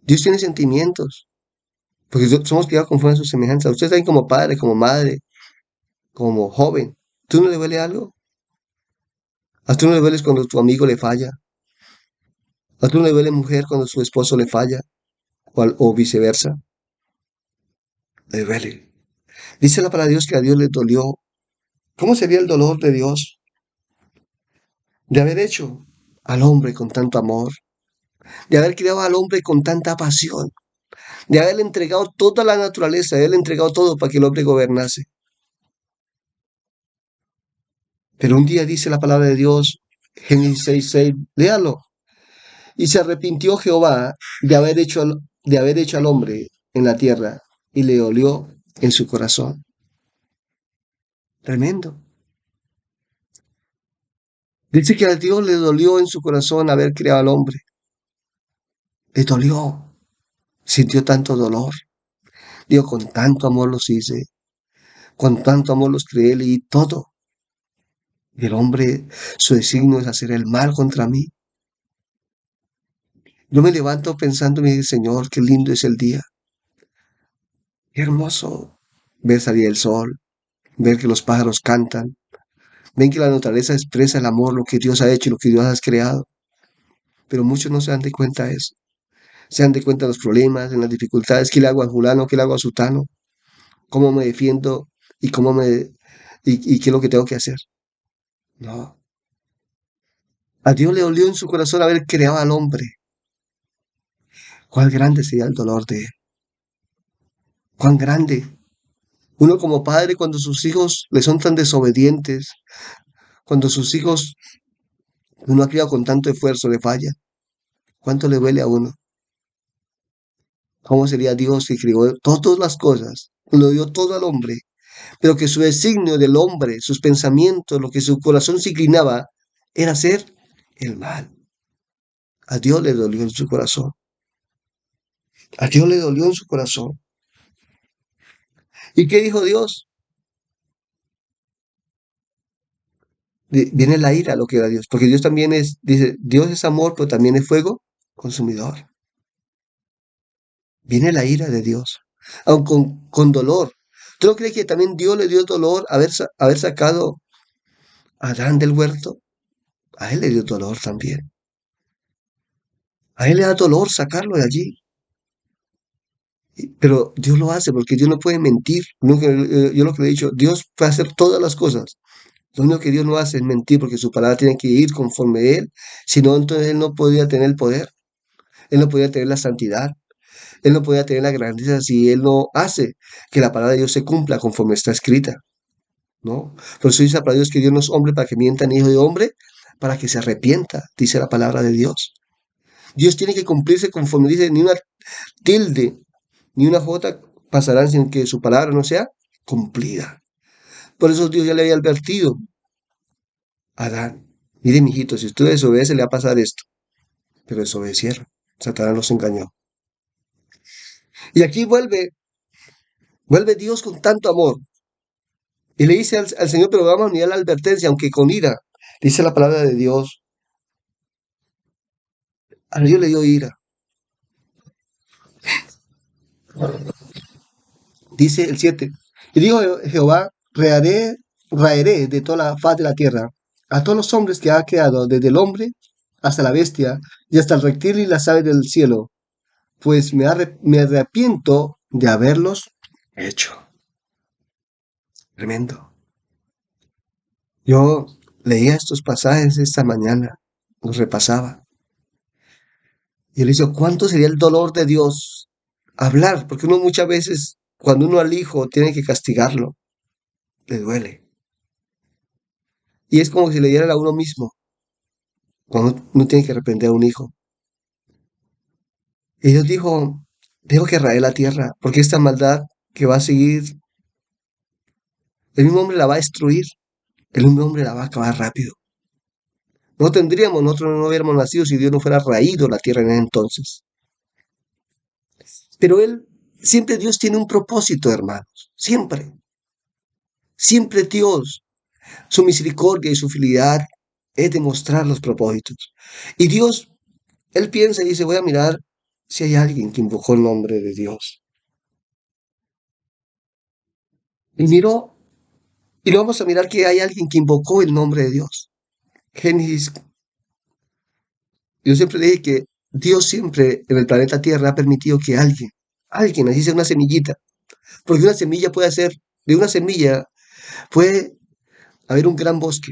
Dios tiene sentimientos. Porque somos criados conforme a su semejanza. Usted está ahí como padre, como madre, como joven. ¿Tú no le duele algo? ¿A tú no le duele cuando tu amigo le falla? ¿A tú no le duele mujer cuando su esposo le falla? O viceversa. Le duele. Dice la palabra de Dios que a Dios le dolió. ¿Cómo sería el dolor de Dios de haber hecho al hombre con tanto amor, de haber criado al hombre con tanta pasión, de haberle entregado toda la naturaleza, de haberle entregado todo para que el hombre gobernase? Pero un día dice la palabra de Dios, Génesis 6:6, léalo. Y se arrepintió Jehová de haber hecho al hombre en la tierra y le dolió en su corazón. Tremendo. Dice que a Dios le dolió en su corazón haber creado al hombre. Le dolió. Sintió tanto dolor. Dios, con tanto amor los hice, con tanto amor los creé y todo. Y el hombre, su designio es hacer el mal contra mí. Yo me levanto pensando, mi Señor, qué lindo es el día. Qué hermoso ver salir el sol, ver que los pájaros cantan, ven que la naturaleza expresa el amor, lo que Dios ha hecho y lo que Dios ha creado. Pero muchos no se dan de cuenta de eso. Se dan de cuenta de los problemas, de las dificultades, qué le hago a fulano, qué le hago a sutano, cómo me defiendo y y qué es lo que tengo que hacer. No. A Dios le dolió en su corazón haber creado al hombre. Cuán grande sería el dolor de él. Cuán grande. Uno como padre, cuando sus hijos le son tan desobedientes, cuando sus hijos uno ha criado con tanto esfuerzo le falla, ¿cuánto le duele a uno? ¿Cómo sería Dios que creó todas las cosas? Lo dio todo al hombre, pero que su designio del hombre, sus pensamientos, lo que su corazón se inclinaba, era hacer el mal. A Dios le dolió en su corazón. A Dios le dolió en su corazón. ¿Y qué dijo Dios? Viene la ira, lo que era Dios, porque Dios también dice, Dios es amor, pero también es fuego consumidor. Viene la ira de Dios, aun con dolor. ¿Tú no crees que también Dios le dio dolor haber sacado a Adán del huerto? A él le dio dolor también. A él le da dolor sacarlo de allí. Pero Dios lo hace porque Dios no puede mentir. Yo lo que le he dicho, Dios puede hacer todas las cosas. Lo único que Dios no hace es mentir porque su palabra tiene que ir conforme a Él. Si no, entonces Él no podría tener el poder. Él no podía tener la santidad, Él no podía tener la grandeza si Él no hace que la palabra de Dios se cumpla conforme está escrita, ¿no? Por eso dice la palabra de Dios que Dios no es hombre para que mienta, ni hijo de hombre para que se arrepienta, dice la palabra de Dios. Dios tiene que cumplirse conforme dice, ni una tilde, ni una jota pasarán sin que su palabra no sea cumplida. Por eso Dios ya le había advertido a Adán, mire, mijito, si usted desobedece le va a pasar esto. Pero desobedecieron. Satanás los engañó. Y aquí vuelve Dios con tanto amor. Y le dice al Señor, pero vamos a unir la advertencia, aunque con ira. Dice la palabra de Dios. A Dios le dio ira. Dice el 7. Y dijo Jehová, raeré de toda la faz de la tierra a todos los hombres que ha creado, desde el hombre hasta la bestia, y hasta el reptil y las aves del cielo, pues me arrepiento de haberlos hecho. Tremendo. Yo leía estos pasajes esta mañana, los repasaba, y le digo, ¿cuánto sería el dolor de Dios hablar? Porque uno muchas veces, cuando uno al hijo tiene que castigarlo, le duele. Y es como si le diera a uno mismo, cuando uno tiene que reprender a un hijo. Y Dios dijo, dejo que rae la tierra, porque esta maldad que va a seguir, el mismo hombre la va a destruir, el mismo hombre la va a acabar rápido. No tendríamos, nosotros no hubiéramos nacido si Dios no fuera raído la tierra en ese entonces. Pero siempre Dios tiene un propósito, hermanos. Siempre. Siempre Dios, su misericordia y su fidelidad es demostrar los propósitos. Y Dios, Él piensa y dice, voy a mirar si hay alguien que invocó el nombre de Dios. Y miró, y lo vamos a mirar que hay alguien que invocó el nombre de Dios. Génesis, yo siempre dije que Dios siempre en el planeta Tierra ha permitido que alguien, así sea una semillita, porque una semilla puede hacer, de una semilla puede haber un gran bosque,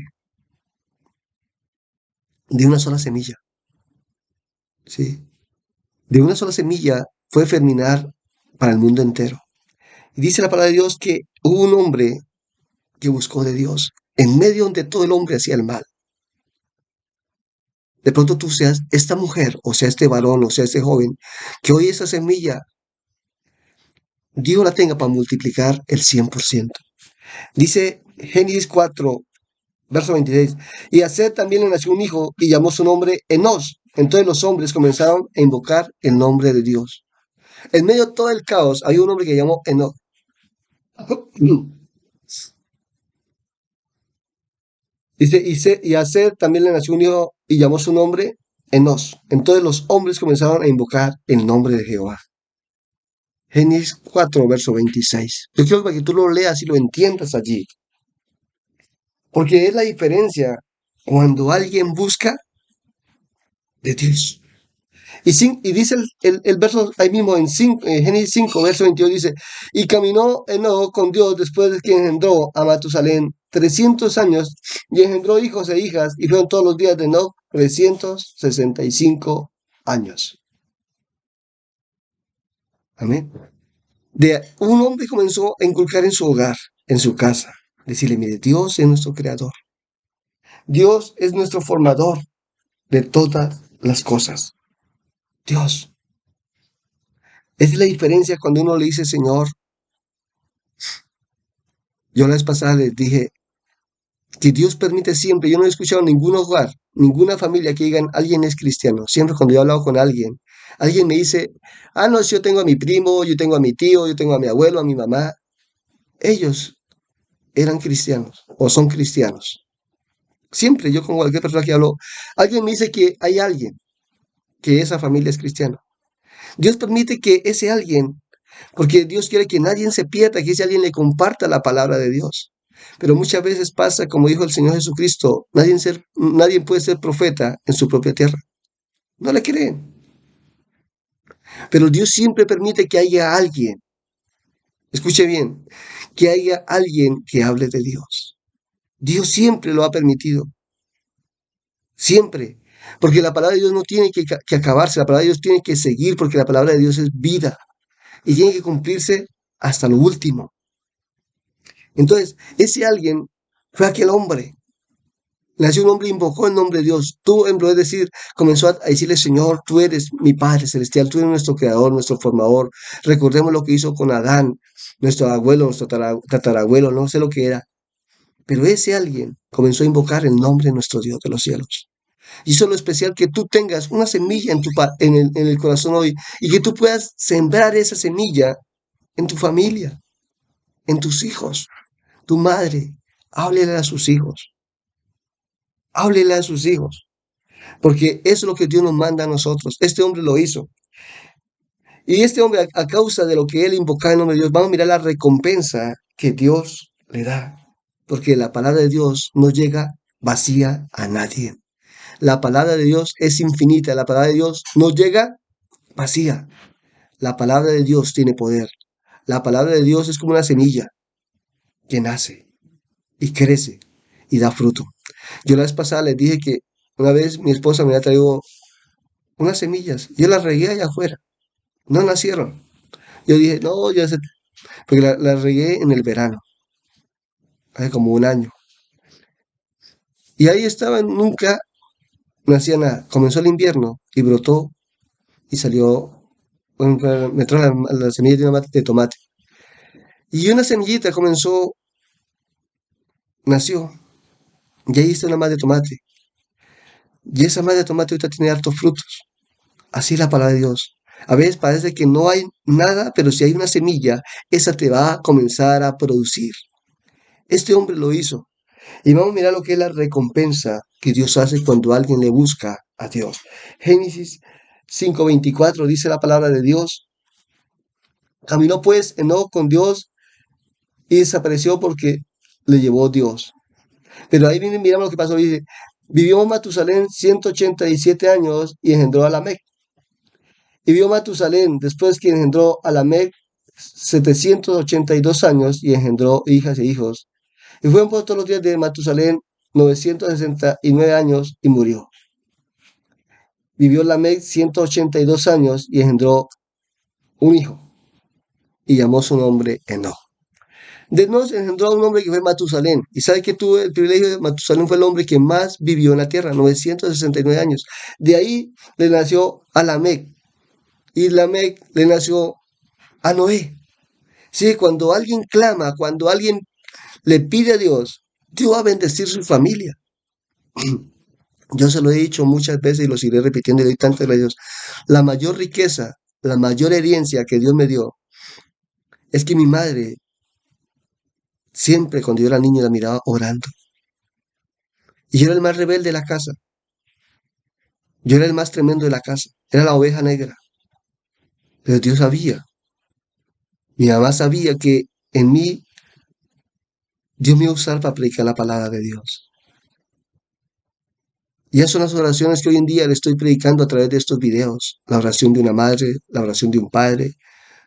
de una sola semilla, ¿sí? De una sola semilla puede germinar para el mundo entero. Y dice la palabra de Dios que hubo un hombre que buscó de Dios, en medio donde todo el hombre hacía el mal. De pronto tú seas esta mujer, o sea este varón, o sea este joven, que hoy esa semilla, Dios la tenga para multiplicar el 100%. Dice Génesis 4, verso 26. Y a Seth también le nació un hijo y llamó su nombre Enos. Entonces los hombres comenzaron a invocar el nombre de Dios. En medio de todo el caos, hay un hombre que llamó Enos. Dice, y a Seth también le nació un hijo y llamó su nombre Enos. Entonces los hombres comenzaron a invocar el nombre de Jehová. Génesis 4, verso 26. Yo quiero que tú lo leas y lo entiendas allí. Porque es la diferencia cuando alguien busca de Dios. Y dice el verso ahí mismo en Génesis 5, verso 22, dice, y caminó Enoc con Dios después de que engendró a Matusalén 300 años y engendró hijos e hijas y fueron todos los días de Enoc 365 años. Amén. De un hombre comenzó a inculcar en su hogar, en su casa, decirle, mire, Dios es nuestro creador. Dios es nuestro formador de todas las cosas. Dios. Es la diferencia cuando uno le dice, Señor, yo la vez pasada les dije que Dios permite siempre, yo no he escuchado ningún hogar, ninguna familia que digan, alguien es cristiano. Siempre cuando yo he hablado con alguien me dice, ah, no, si yo tengo a mi primo, yo tengo a mi tío, yo tengo a mi abuelo, a mi mamá. Ellos eran cristianos o son cristianos. Siempre yo con cualquier persona que hablo, alguien me dice que hay alguien, que esa familia es cristiana. Dios permite que ese alguien, porque Dios quiere que nadie se pierda, que ese alguien le comparta la palabra de Dios. Pero muchas veces pasa, como dijo el Señor Jesucristo, nadie puede ser profeta en su propia tierra. No le creen. Pero Dios siempre permite que haya alguien, escuche bien, que haya alguien que hable de Dios. Dios siempre lo ha permitido. Siempre. Porque la palabra de Dios no tiene que acabarse, la palabra de Dios tiene que seguir, porque la palabra de Dios es vida y tiene que cumplirse hasta lo último. Entonces, ese alguien fue aquel hombre. Nació un hombre, invocó el nombre de Dios. Tú, en vez de decir, comenzó a decirle, Señor, tú eres mi Padre Celestial, tú eres nuestro Creador, nuestro Formador. Recordemos lo que hizo con Adán, nuestro abuelo, nuestro tatarabuelo, no sé lo que era. Pero ese alguien comenzó a invocar el nombre de nuestro Dios de los cielos. Y eso es lo especial, que tú tengas una semilla en el corazón hoy y que tú puedas sembrar esa semilla en tu familia, en tus hijos, tu madre. Háblele a sus hijos, háblele a sus hijos, porque eso es lo que Dios nos manda a nosotros. Este hombre lo hizo. Y este hombre, a causa de lo que él invocaba en nombre de Dios, vamos a mirar la recompensa que Dios le da. Porque la palabra de Dios no llega vacía a nadie. La palabra de Dios es infinita. La palabra de Dios no llega vacía. La palabra de Dios tiene poder. La palabra de Dios es como una semilla que nace y crece y da fruto. Yo la vez pasada les dije que una vez mi esposa me había traído unas semillas. Yo las regué allá afuera. No nacieron. Yo dije, no, ya sé, porque las regué en el verano, hace como un año. Y ahí estaban, nunca nacía nada. Comenzó el invierno y brotó y salió, bueno, me trajo la semilla de tomate. Y una semillita comenzó, nació, y ahí está una más de tomate. Y esa más de tomate ahorita tiene hartos frutos. Así es la palabra de Dios. A veces parece que no hay nada, pero si hay una semilla, esa te va a comenzar a producir. Este hombre lo hizo. Y vamos a mirar lo que es la recompensa que Dios hace cuando alguien le busca a Dios. Génesis 5:24 dice la palabra de Dios. Caminó pues Enoc con Dios y desapareció porque le llevó Dios. Pero ahí viene, miramos lo que pasó. Dice, vivió Matusalén 187 años y engendró a Lamec. Y vivió Matusalén después que engendró a Lamec 782 años y engendró hijas e hijos. Y fueron por todos los días de Matusalén 969 años y murió. Vivió Lamec 182 años y engendró un hijo y llamó su nombre Enoch. De Enoch engendró a un hombre que fue Matusalén. Y sabe que tuvo el privilegio de Matusalén, fue el hombre que más vivió en la tierra, 969 años. De ahí le nació a Lamec y Lamec le nació a Noé. Sí, cuando alguien clama, cuando alguien le pide a Dios, Dios va a bendecir su familia. Yo se lo he dicho muchas veces y lo seguiré repitiendo y doy tantas gracias. La mayor riqueza, la mayor herencia que Dios me dio es que mi madre siempre cuando yo era niño la miraba orando. Y yo era el más rebelde de la casa. Yo era el más tremendo de la casa. Era la oveja negra. Pero Dios sabía. Mi mamá sabía que en mí Dios me iba a usar para predicar la palabra de Dios. Y esas son las oraciones que hoy en día le estoy predicando a través de estos videos. La oración de una madre, la oración de un padre,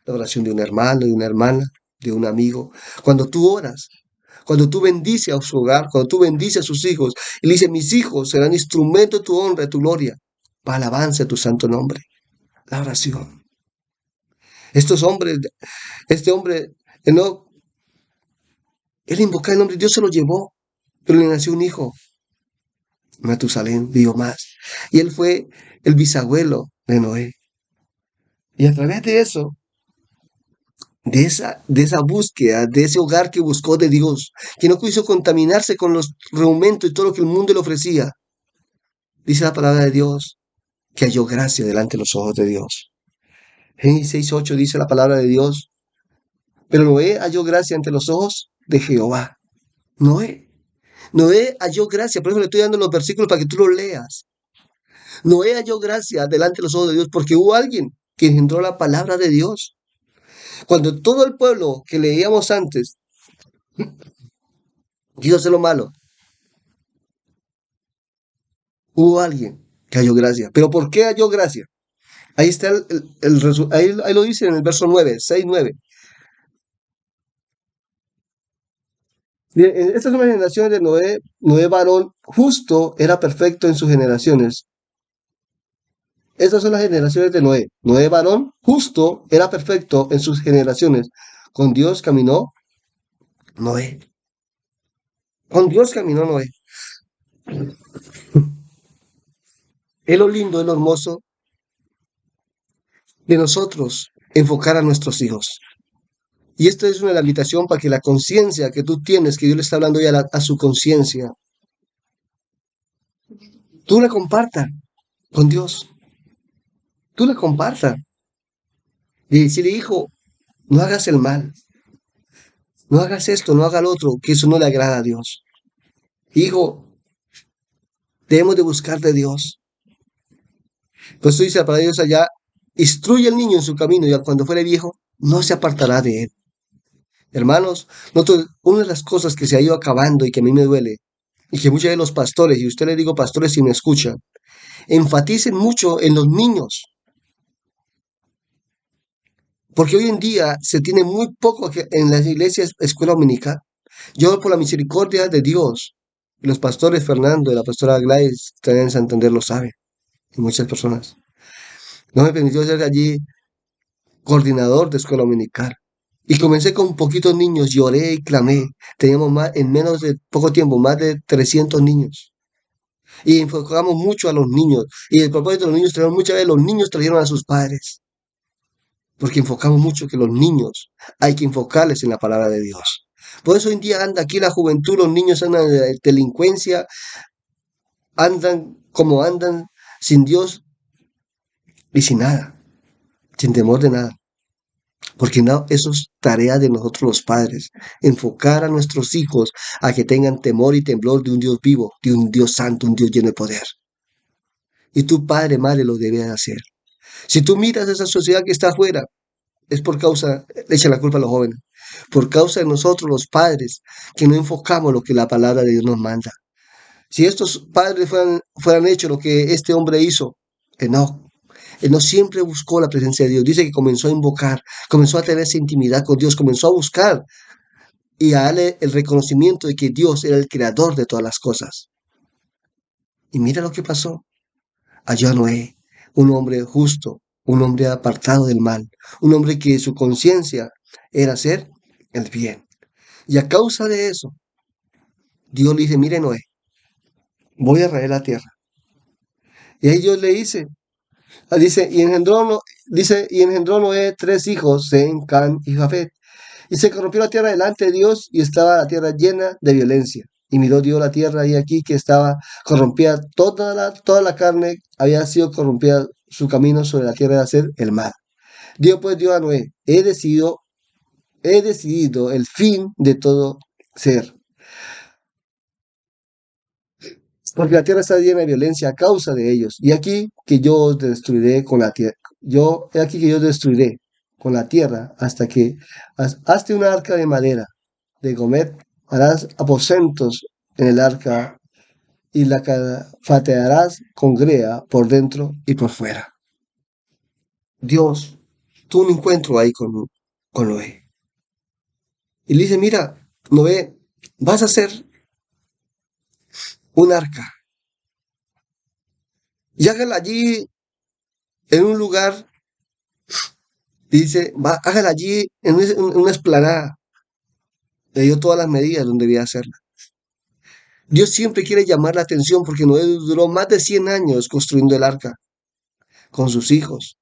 la oración de un hermano, de una hermana, de un amigo. Cuando tú oras, cuando tú bendices a su hogar, cuando tú bendices a sus hijos, y le dice, mis hijos serán instrumento de tu honra, de tu gloria, para alabanza de tu santo nombre. La oración. Estos hombres, este hombre, no, él invocaba el nombre de Dios, se lo llevó, pero le nació un hijo. Matusalén vivió más. Y él fue el bisabuelo de Noé. Y a través de eso, de esa búsqueda, de ese hogar que buscó de Dios, que no quiso contaminarse con los reaumentos y todo lo que el mundo le ofrecía. Dice la palabra de Dios que halló gracia delante de los ojos de Dios. Génesis 6:8 dice la palabra de Dios, pero Noé halló gracia ante los ojos de Jehová. Noé, Noé halló gracia, por eso le estoy dando los versículos para que tú los leas. Noé halló gracia delante de los ojos de Dios porque hubo alguien que engendró la palabra de Dios. Cuando todo el pueblo que leíamos antes quiso hacer lo malo, hubo alguien que halló gracia. ¿Pero por qué halló gracia? Ahí está ahí lo dice en el verso 9, 6, 9. Bien, estas son las generaciones de Noé. Noé varón justo era perfecto en sus generaciones. Estas son las generaciones de Noé. Noé varón justo, era perfecto en sus generaciones. Con Dios caminó Noé. Con Dios caminó Noé. Es lo lindo, es lo hermoso de nosotros enfocar a nuestros hijos. Y esta es una invitación para que la conciencia que tú tienes, que Dios le está hablando ya a su conciencia, tú la compartas con Dios. Tú la compartas. Y decirle, hijo, no hagas el mal, no hagas esto, no hagas lo otro, que eso no le agrada a Dios. Hijo, debemos de buscar de Dios. Pues tú dices para Dios allá, instruye al niño en su camino y cuando fuere viejo, no se apartará de él. Hermanos, nosotros, una de las cosas que se ha ido acabando y que a mí me duele, y que muchos de los pastores, y usted le digo pastores si me escuchan, enfaticen mucho en los niños, porque hoy en día se tiene muy poco en las iglesias escuela dominical. Yo, por la misericordia de Dios, y los pastores Fernando y la pastora Gladys, también en Santander lo saben, y muchas personas, no me permitió ser allí coordinador de escuela dominical. Y comencé con poquitos niños, lloré y clamé. Teníamos más, en menos de poco tiempo, más de 300 niños. Y enfocamos mucho a los niños. Y el propósito de los niños, muchas veces los niños trajeron a sus padres. Porque enfocamos mucho que los niños hay que enfocarles en la palabra de Dios. Por eso hoy en día anda aquí la juventud, los niños andan de delincuencia, andan como andan, sin Dios y sin nada, sin temor de nada. Porque no, eso es tarea de nosotros los padres, enfocar a nuestros hijos a que tengan temor y temblor de un Dios vivo, de un Dios santo, un Dios lleno de poder. Y tu padre, madre, lo debe hacer. Si tú miras esa sociedad que está afuera, es por causa, le echa la culpa a los jóvenes, por causa de nosotros los padres, que no enfocamos lo que la palabra de Dios nos manda. Si estos padres fueran hecho lo que este hombre hizo, no, él no siempre buscó la presencia de Dios. Dice que comenzó a invocar, comenzó a tener esa intimidad con Dios, comenzó a buscar y a darle el reconocimiento de que Dios era el creador de todas las cosas. Y mira lo que pasó. Halló a Noé, un hombre justo, un hombre apartado del mal, un hombre que su conciencia era hacer el bien. Y a causa de eso, Dios le dice, mire Noé, voy a raer la tierra. Y ahí Dios le dice, y engendró Noé tres hijos, Sem, Can y Jafet. Y se corrompió la tierra delante de Dios y estaba la tierra llena de violencia. Y miró Dios la tierra y aquí que estaba corrompida, toda la carne había sido corrompida su camino sobre la tierra de hacer el mal. Dios pues dio a Noé, he decidido el fin de todo ser, porque la tierra está llena de violencia a causa de ellos. Y aquí que yo os destruiré con la tierra, he aquí que yo destruiré con la tierra hasta que hazte una arca de madera de Gomet, harás aposentos en el arca y la fatearás con grea por dentro y por fuera. Dios tuvo un encuentro ahí con Noé. Y le dice, mira, Noé, vas a hacer un arca. Y hágala allí en un lugar, dice, hágala allí en una esplanada. Le dio todas las medidas donde debía hacerla. Dios siempre quiere llamar la atención porque Noé duró más de 100 años construyendo el arca con sus hijos.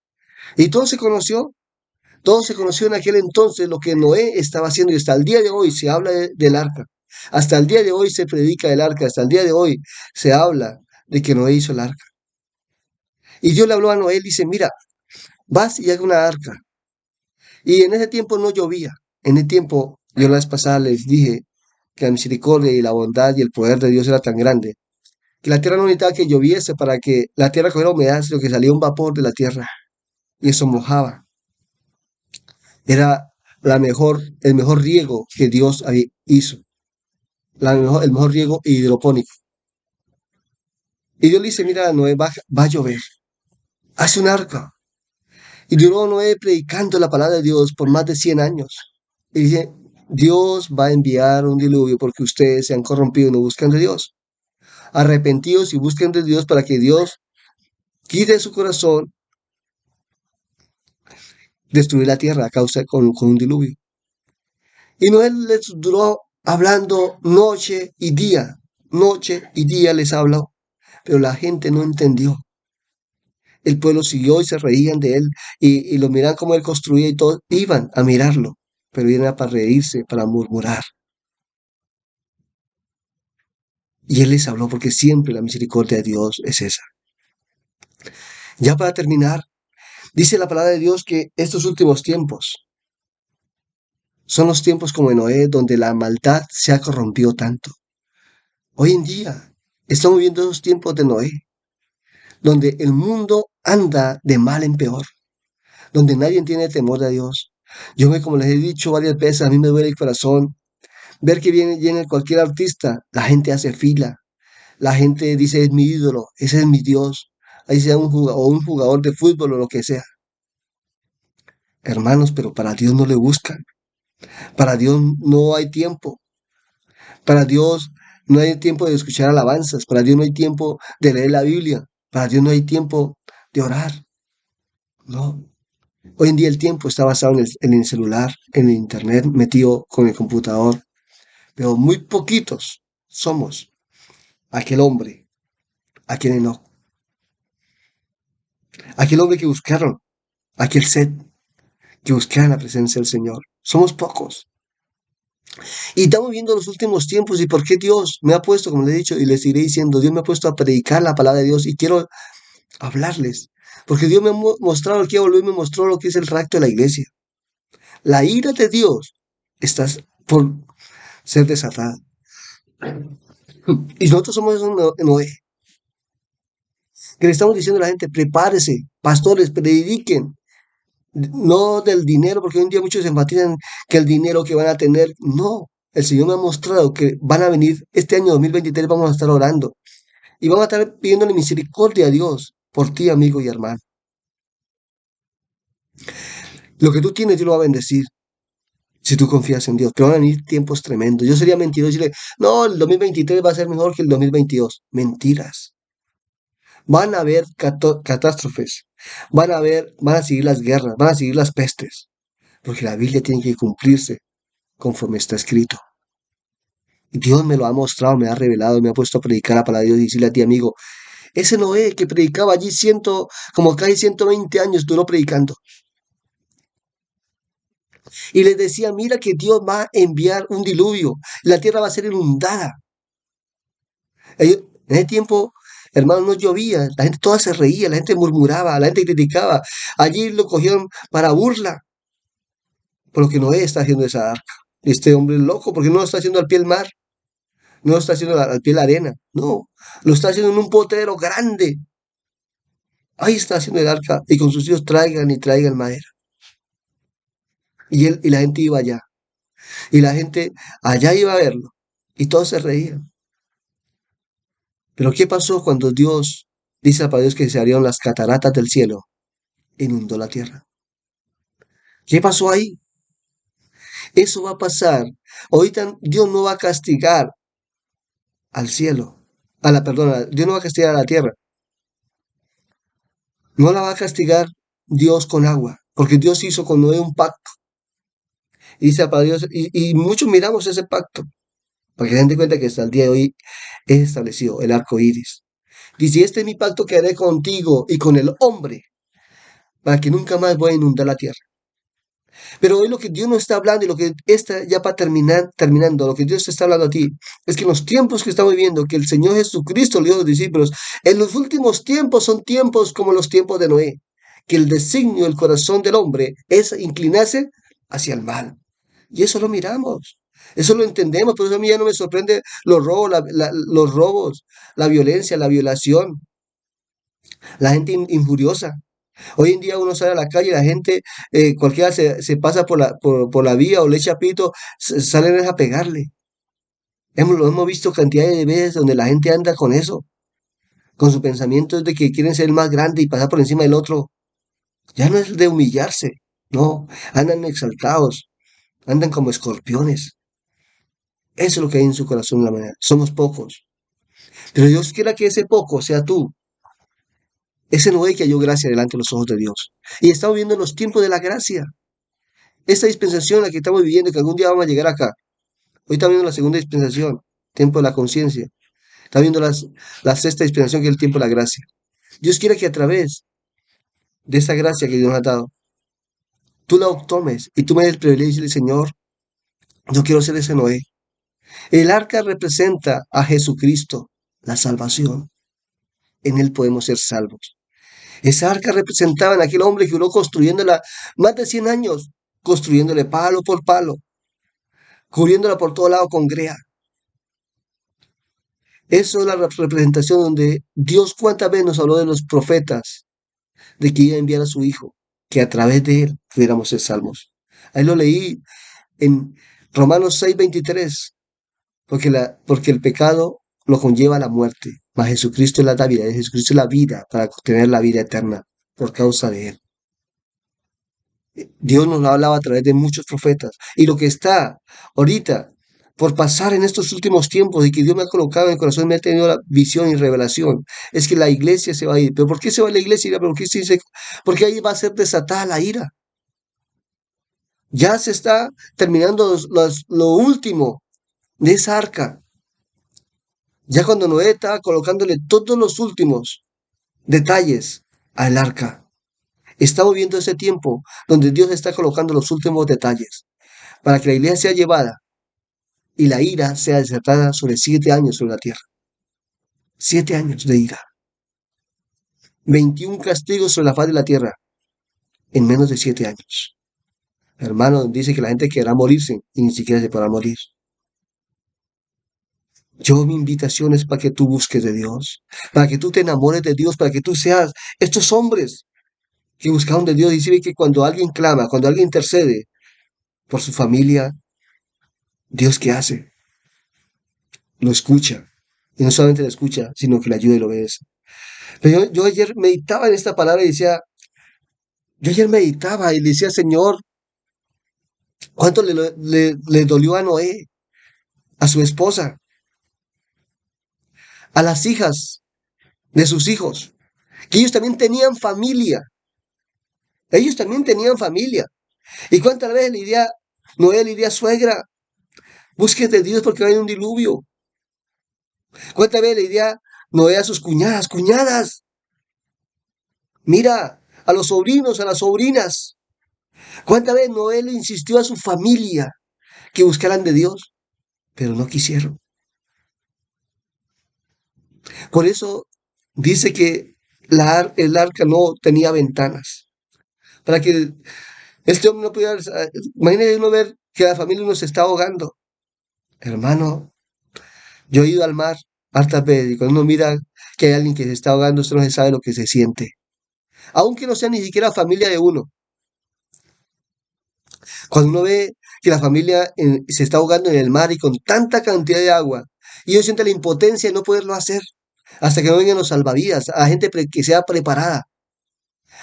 Y todo se conoció en aquel entonces lo que Noé estaba haciendo y hasta el día de hoy se habla del arca. Hasta el día de hoy se predica del arca, hasta el día de hoy se habla de que Noé hizo el arca. Y Dios le habló a Noé y dice, mira, vas y haz una arca. Y en ese tiempo no llovía. En ese tiempo, yo la vez pasada les dije que la misericordia y la bondad y el poder de Dios era tan grande, que la tierra no necesitaba que lloviese para que la tierra cogiera humedad, sino que salía un vapor de la tierra y eso mojaba. Era el mejor riego que Dios hizo, el mejor riego hidropónico. Y Dios le dice, mira, Noé, va a llover, hace un arca. Y duró Noé predicando la palabra de Dios por más de 100 años. Y dice, Dios va a enviar un diluvio porque ustedes se han corrompido y no buscan de Dios. Arrepentidos y busquen de Dios para que Dios quite de su corazón destruir la tierra a causa con un diluvio. Y Noé les duró hablando noche y día les habló, pero la gente no entendió. El pueblo siguió y se reían de él y lo miraban como él construía y todos iban a mirarlo, pero iban para reírse, para murmurar. Y él les habló porque siempre la misericordia de Dios es esa. Ya para terminar, dice la palabra de Dios que estos últimos tiempos son los tiempos como en Noé, donde la maldad se ha corrompido tanto. Hoy en día estamos viendo esos tiempos de Noé, donde el mundo anda de mal en peor, donde nadie tiene temor de Dios. Como les he dicho varias veces, a mí me duele el corazón ver que viene cualquier artista, la gente hace fila, la gente dice es mi ídolo, ese es mi Dios, ahí sea un jugador de fútbol o lo que sea. Hermanos, pero para Dios no le buscan, para Dios no hay tiempo, para Dios no hay tiempo de escuchar alabanzas, para Dios no hay tiempo de leer la Biblia, para Dios no hay tiempo de orar, no. Hoy en día el tiempo está basado en el celular, en el internet, metido con el computador, pero muy poquitos somos aquel hombre, aquel no, aquel hombre que buscaron, aquel sed que buscaron la presencia del Señor. Somos pocos. Y estamos viendo los últimos tiempos y por qué Dios me ha puesto, como le he dicho y les iré diciendo, Dios me ha puesto a predicar la palabra de Dios y quiero hablarles. Porque Dios me ha mostrado, quiero volver, me mostró lo que es el rapto de la iglesia. La ira de Dios está por ser desatada. Y nosotros somos esos Noé, que le estamos diciendo a la gente, prepárese, pastores, prediquen, no del dinero, porque hoy en día muchos enfatizan que el dinero que van a tener, no, el Señor me ha mostrado que van a venir, este año 2023 vamos a estar orando y vamos a estar pidiéndole misericordia a Dios por ti, amigo y hermano. Lo que tú tienes, Dios lo va a bendecir si tú confías en Dios, pero van a venir tiempos tremendos. Yo sería mentiroso decirle, no, el 2023 va a ser mejor que el 2022. Mentiras. Van a haber catástrofes, van a seguir las guerras, van a seguir las pestes, porque la Biblia tiene que cumplirse conforme está escrito. Y Dios me lo ha mostrado, me ha revelado, me ha puesto a predicar la palabra de Dios y decirle a ti, amigo, ese Noé que predicaba allí como casi 120 años duró predicando. Y les decía, mira que Dios va a enviar un diluvio, la tierra va a ser inundada. En ese tiempo, hermano, no llovía, la gente toda se reía, la gente murmuraba, la gente criticaba. Allí lo cogieron para burla, por lo que Noé está haciendo esa arca. Este hombre es loco, porque no lo está haciendo al pie del mar, no lo está haciendo al pie de la arena, no, lo está haciendo en un potero grande. Ahí está haciendo el arca y con sus hijos traigan y traigan madera. Y la gente iba allá, y la gente allá iba a verlo, y todos se reían. Pero ¿qué pasó cuando Dios dice para Dios que se abrieron las cataratas del cielo? Inundó la tierra. ¿Qué pasó ahí? Eso va a pasar. Ahorita Dios no va a castigar al cielo, perdona, Dios no va a castigar a la tierra. No la va a castigar Dios con agua, porque Dios hizo con Noé un pacto. Y dice para Dios, y muchos miramos ese pacto, para que se den cuenta que hasta el día de hoy es establecido el arco iris. Dice, este es mi pacto que haré contigo y con el hombre, para que nunca más voy a inundar la tierra. Pero hoy lo que Dios nos está hablando y lo que está ya para terminando, lo que Dios te está hablando a ti, es que en los tiempos que estamos viviendo, que el Señor Jesucristo le dijo a los discípulos, en los últimos tiempos son tiempos como los tiempos de Noé, que el designio del corazón del hombre es inclinarse hacia el mal. Y eso lo miramos, eso lo entendemos, por eso a mí ya no me sorprende los robos, la violencia, la violación, la gente injuriosa. Hoy en día uno sale a la calle y la gente, cualquiera se pasa por la vía o le echa pito, salen a pegarle. Lo hemos visto cantidad de veces donde la gente anda con eso, con su pensamiento de que quieren ser el más grande y pasar por encima del otro. Ya no es de humillarse, no, andan exaltados, andan como escorpiones. Eso es lo que hay en su corazón la mañana. Somos pocos. Pero Dios quiera que ese poco sea tú. Ese Noé que halló gracia delante de los ojos de Dios. Y estamos viviendo los tiempos de la gracia. Esta dispensación en la que estamos viviendo, que algún día vamos a llegar acá. Hoy estamos viendo la segunda dispensación, tiempo de la conciencia. Está viendo la sexta dispensación, que es el tiempo de la gracia. Dios quiere que a través de esa gracia que Dios nos ha dado, tú la tomes y tú me des el privilegio de decir, Señor, yo quiero ser ese Noé. El arca representa a Jesucristo, la salvación. En él podemos ser salvos. Esa arca representaba a aquel hombre que duró construyéndola más de 100 años, construyéndole palo por palo, cubriéndola por todo lado con grea. Eso es la representación donde Dios cuántas veces nos habló de los profetas, de que iba a enviar a su Hijo, que a través de él pudiéramos ser salvos. Ahí lo leí en Romanos 6:23, porque el pecado lo conlleva a la muerte, mas Jesucristo es la vida, Jesucristo es la vida para obtener la vida eterna por causa de él. Dios nos lo hablaba a través de muchos profetas. Y lo que está ahorita por pasar en estos últimos tiempos y que Dios me ha colocado en el corazón, me ha tenido la visión y revelación, es que la iglesia se va a ir. ¿Pero por qué se va la iglesia? ¿Por qué se dice? Porque ahí va a ser desatada la ira. Ya se está terminando lo último de esa arca. Ya cuando Noé estaba colocándole todos los últimos detalles al arca. Estamos viendo ese tiempo donde Dios está colocando los últimos detalles para que la iglesia sea llevada y la ira sea desatada sobre 7 años sobre la tierra. 7 años de ira. 21 castigos sobre la faz de la tierra en menos de 7 años. Hermano, dice que la gente querrá morirse y ni siquiera se podrá morir. Mi invitación es para que tú busques de Dios, para que tú te enamores de Dios, para que tú seas estos hombres que buscaron de Dios. Dice que cuando alguien clama, cuando alguien intercede por su familia, Dios ¿qué hace? Lo escucha. Y no solamente lo escucha, sino que le ayuda y lo obedece. Pero yo ayer meditaba en esta palabra y decía, yo ayer meditaba y le decía, Señor, ¿cuánto le dolió a Noé, a su esposa, a las hijas de sus hijos? Que ellos también tenían familia. Ellos también tenían familia. ¿Y cuántas veces le diría, Noé le diría, suegra, búsquete de Dios porque va a haber un diluvio? ¿Cuántas veces le diría Noé a sus cuñadas, cuñadas, mira, a los sobrinos, a las sobrinas? ¿Cuántas veces Noé le insistió a su familia que buscaran de Dios? Pero no quisieron. Por eso dice que el arca no tenía ventanas. Para que este hombre no pudiera... Imagínese uno ver que la familia uno se está ahogando. Hermano, yo he ido al mar hartas veces y cuando uno mira que hay alguien que se está ahogando, usted no se sabe lo que se siente. Aunque no sea ni siquiera familia de uno. Cuando uno ve que la familia se está ahogando en el mar y con tanta cantidad de agua, y uno siente la impotencia de no poderlo hacer, hasta que no vengan los salvavidas, a gente que sea preparada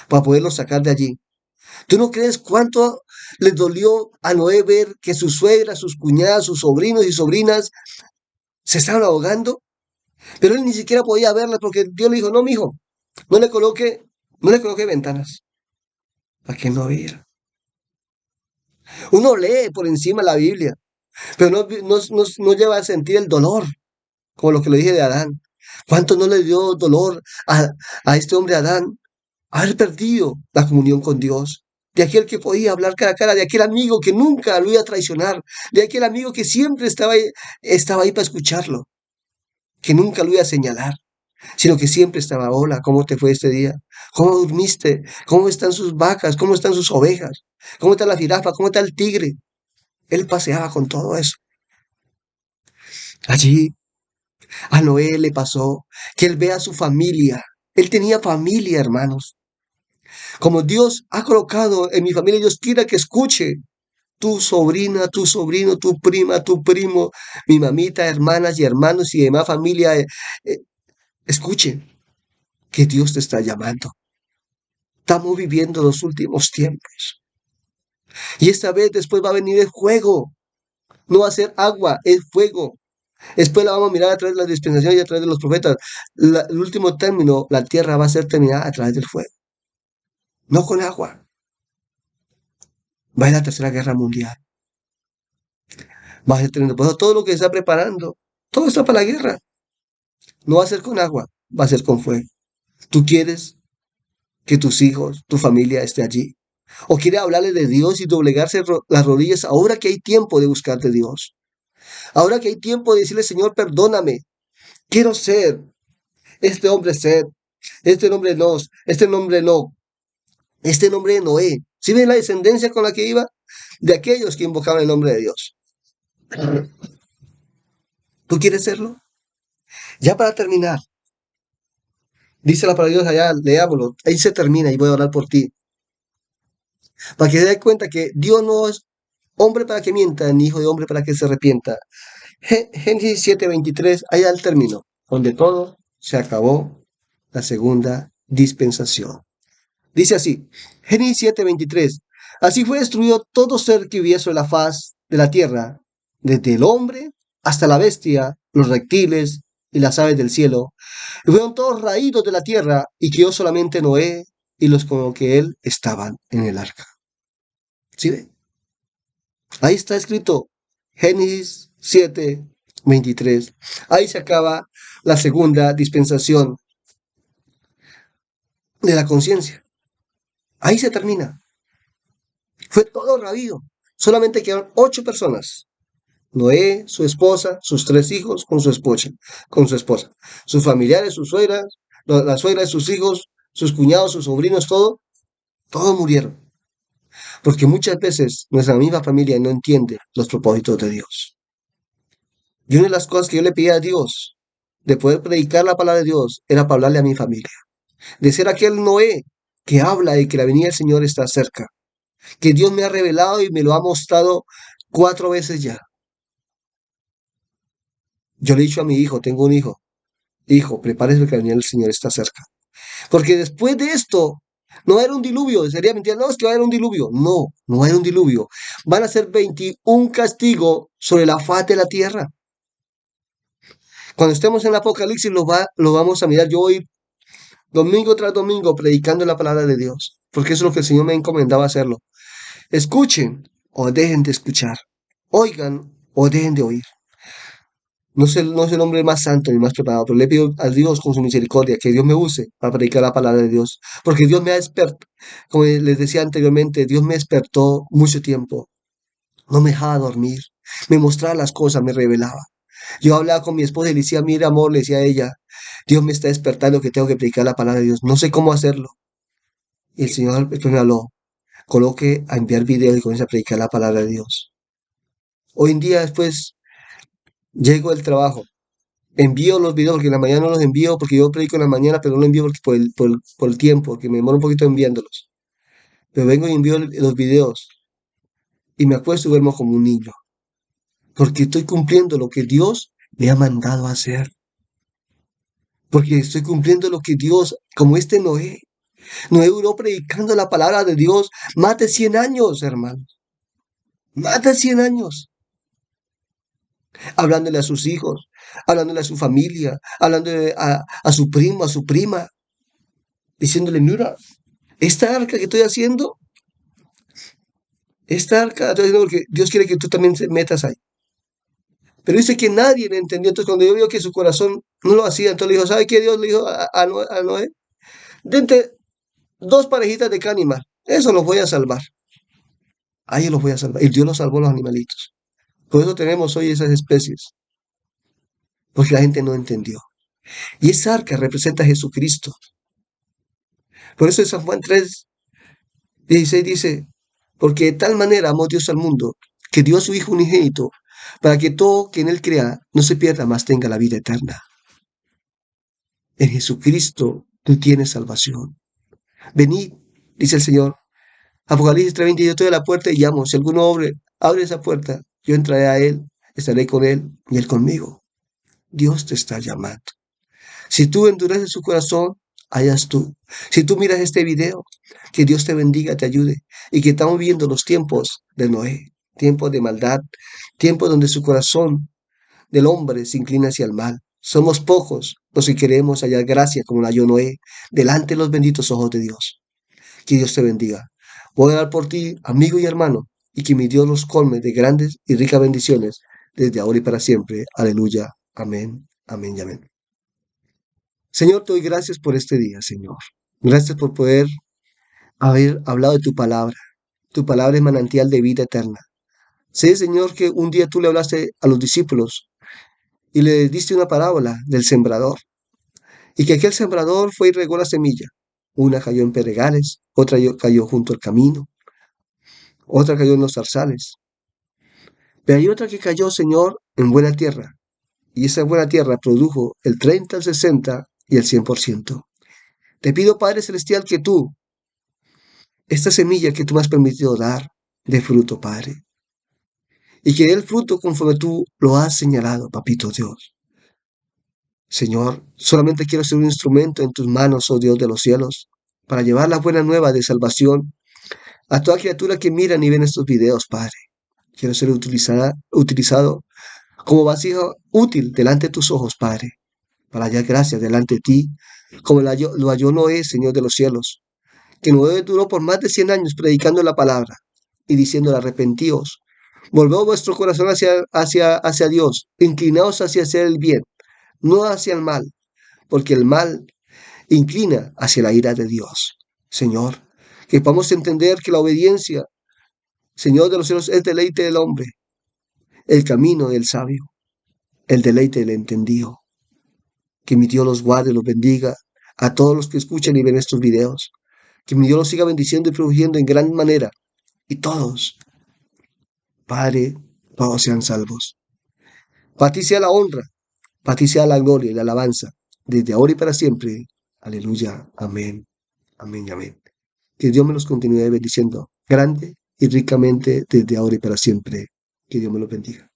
para poderlo sacar de allí. ¿Tú no crees cuánto les dolió a Noé ver que sus suegras, sus cuñadas, sus sobrinos y sobrinas se estaban ahogando? Pero él ni siquiera podía verlas porque Dios le dijo, no, mijo, no le coloque, no le coloque ventanas para que no viera. Uno lee por encima la Biblia, pero no lleva a sentir el dolor, como lo que le dije de Adán. ¿Cuánto no le dio dolor a este hombre Adán haber perdido la comunión con Dios? De aquel que podía hablar cara a cara, de aquel amigo que nunca lo iba a traicionar, de aquel amigo que siempre estaba ahí para escucharlo, que nunca lo iba a señalar, sino que siempre estaba, hola, ¿cómo te fue este día? ¿Cómo dormiste? ¿Cómo están sus vacas? ¿Cómo están sus ovejas? ¿Cómo está la jirafa? ¿Cómo está el tigre? Él paseaba con todo eso. Allí a Noé le pasó que él ve a su familia. Él tenía familia, hermanos. Como Dios ha colocado en mi familia, Dios quiera que escuche tu sobrina, tu sobrino, tu prima, tu primo, mi mamita, hermanas y hermanos y demás familia, escuche que Dios te está llamando. Estamos viviendo los últimos tiempos. Y esta vez después va a venir el fuego. No va a ser agua, es fuego. Después la vamos a mirar a través de la dispensación y a través de los profetas. El último término, la tierra va a ser terminada a través del fuego, no con agua. Va a ir la tercera guerra mundial. Va a ser tremendo. Por eso todo lo que se está preparando, todo está para la guerra. No va a ser con agua, va a ser con fuego. ¿Tú quieres que tus hijos, tu familia esté allí? ¿O quieres hablarle de Dios y doblegarse las rodillas ahora que hay tiempo de buscar de Dios? Ahora que hay tiempo de decirle, Señor, perdóname. Quiero ser este hombre ser, este nombre no, este nombre no, este nombre de Noé. ¿Sí ven la descendencia con la que iba? De aquellos que invocaban el nombre de Dios. ¿Tú quieres serlo? Ya para terminar, dice la palabra de Dios allá, leámoslo, ahí se termina y voy a orar por ti. Para que se dé cuenta que Dios no es hombre para que mienta, ni hijo de hombre para que se arrepienta. Génesis 7:23, allá al término, donde todo se acabó, la segunda dispensación. Dice así, Génesis 7:23, así fue destruido todo ser que vivía sobre la faz de la tierra, desde el hombre hasta la bestia, los reptiles y las aves del cielo, y fueron todos raídos de la tierra, y quedó solamente Noé y los con los que él estaban en el arca. ¿Sí ve? Ahí está escrito Génesis 7:23. Ahí se acaba la segunda dispensación de la conciencia. Ahí se termina. Fue todo rabido. Solamente quedaron 8 personas. Noé, su esposa, sus 3 hijos con su esposa, sus familiares, sus suegras, la suegra de sus hijos, sus cuñados, sus sobrinos, todos murieron. Porque muchas veces nuestra misma familia no entiende los propósitos de Dios. Y una de las cosas que yo le pedía a Dios de poder predicar la palabra de Dios era para hablarle a mi familia. De ser aquel Noé que habla de que la venida del Señor está cerca. Que Dios me ha revelado y me lo ha mostrado 4 veces ya. Yo le he dicho a mi hijo, tengo un hijo, hijo, prepárese porque la venida del Señor está cerca. Porque después de esto, no va a haber un diluvio, sería mentira, no, es que va a haber un diluvio. No, no va a haber un diluvio. Van a ser 21 castigos sobre la faz de la tierra. Cuando estemos en el Apocalipsis lo vamos a mirar. Yo voy domingo tras domingo predicando la palabra de Dios, porque eso es lo que el Señor me encomendaba hacerlo. Escuchen o dejen de escuchar. Oigan o dejen de oír. No es el hombre más santo ni más preparado, pero le pido a Dios con su misericordia que Dios me use para predicar la palabra de Dios. Porque Dios me ha despertado, como les decía anteriormente, Dios me despertó mucho tiempo. No me dejaba dormir. Me mostraba las cosas, me revelaba. Yo hablaba con mi esposa y le decía, mira amor, le decía a ella, Dios me está despertando que tengo que predicar la palabra de Dios. No sé cómo hacerlo. Y el Señor después me habló, coloque a enviar videos y comienza a predicar la palabra de Dios. Hoy en día después llego del trabajo, envío los videos, porque en la mañana no los envío, porque yo predico en la mañana, pero no los envío por el tiempo, porque me demoro un poquito enviándolos. Pero vengo y envío los videos y me acuesto y duermo como un niño, porque estoy cumpliendo lo que Dios me ha mandado a hacer, porque estoy cumpliendo lo que Dios, como este Noé, Noé duró predicando la palabra de Dios más de 100 años, hermanos, más de 100 años, hablándole a sus hijos, hablándole a su familia, hablándole a su primo, a su prima, diciéndole, mira, esta arca que estoy haciendo, esta arca, estoy haciendo porque Dios quiere que tú también te metas ahí. Pero dice que nadie le entendió. Entonces, cuando yo vio que su corazón no lo hacía, entonces le dijo, ¿sabe qué Dios le dijo a Noé? Dente 2 parejitas de cada animal. Eso los voy a salvar. Ahí los voy a salvar. Y Dios los salvó los animalitos. Por eso tenemos hoy esas especies. Porque la gente no entendió. Y esa arca representa a Jesucristo. Por eso en San Juan 3:16 dice, porque de tal manera amó Dios al mundo, que dio a su Hijo unigénito, para que todo que en él crea no se pierda, mas tenga la vida eterna. En Jesucristo tú tienes salvación. Venid, dice el Señor. Apocalipsis 3:20, yo estoy a la puerta y llamo. Si alguno abre esa puerta, yo entraré a él, estaré con él y él conmigo. Dios te está llamando. Si tú endureces su corazón, hayas tú. Si tú miras este video, que Dios te bendiga, te ayude y que estamos viendo los tiempos de Noé, tiempos de maldad, tiempos donde su corazón del hombre se inclina hacia el mal. Somos pocos los que queremos hallar gracia como la halló Noé delante de los benditos ojos de Dios. Que Dios te bendiga. Voy a orar por ti, amigo y hermano, y que mi Dios los colme de grandes y ricas bendiciones desde ahora y para siempre. Aleluya. Amén. Amén y amén. Señor, te doy gracias por este día, Señor. Gracias por poder haber hablado de tu palabra. Tu palabra es manantial de vida eterna. Sé, Señor, que un día tú le hablaste a los discípulos y le diste una parábola del sembrador, y que aquel sembrador fue y regó la semilla. Una cayó en pedregales, otra cayó junto al camino, otra cayó en los zarzales. Pero hay otra que cayó, Señor, en buena tierra, y esa buena tierra produjo el 30, el 60 y el 100%. Te pido, Padre Celestial, que tú, esta semilla que tú me has permitido dar, dé fruto, Padre, y que dé el fruto conforme tú lo has señalado, Papito Dios. Señor, solamente quiero ser un instrumento en tus manos, oh Dios de los cielos, para llevar la buena nueva de salvación a toda criatura que miran y ven estos videos, Padre. Quiero ser utilizado como vasija útil delante de tus ojos, Padre, para hallar gracia delante de ti, como lo halló Noé, Señor de los cielos, que Noé duró por más de 100 años predicando la palabra y diciendo: arrepentíos, volved vuestro corazón hacia Dios, inclinaos hacia hacer el bien, no hacia el mal, porque el mal inclina hacia la ira de Dios. Señor, que podamos entender que la obediencia, Señor de los cielos, es deleite del hombre, el camino del sabio, el deleite del entendido. Que mi Dios los guarde, los bendiga a todos los que escuchan y ven estos videos. Que mi Dios los siga bendiciendo y produciendo en gran manera. Y todos, Padre, todos sean salvos. Para ti sea la honra, para ti sea la gloria y la alabanza, desde ahora y para siempre. Aleluya. Amén. Amén y amén. Que Dios me los continúe bendiciendo grande y ricamente desde ahora y para siempre. Que Dios me los bendiga.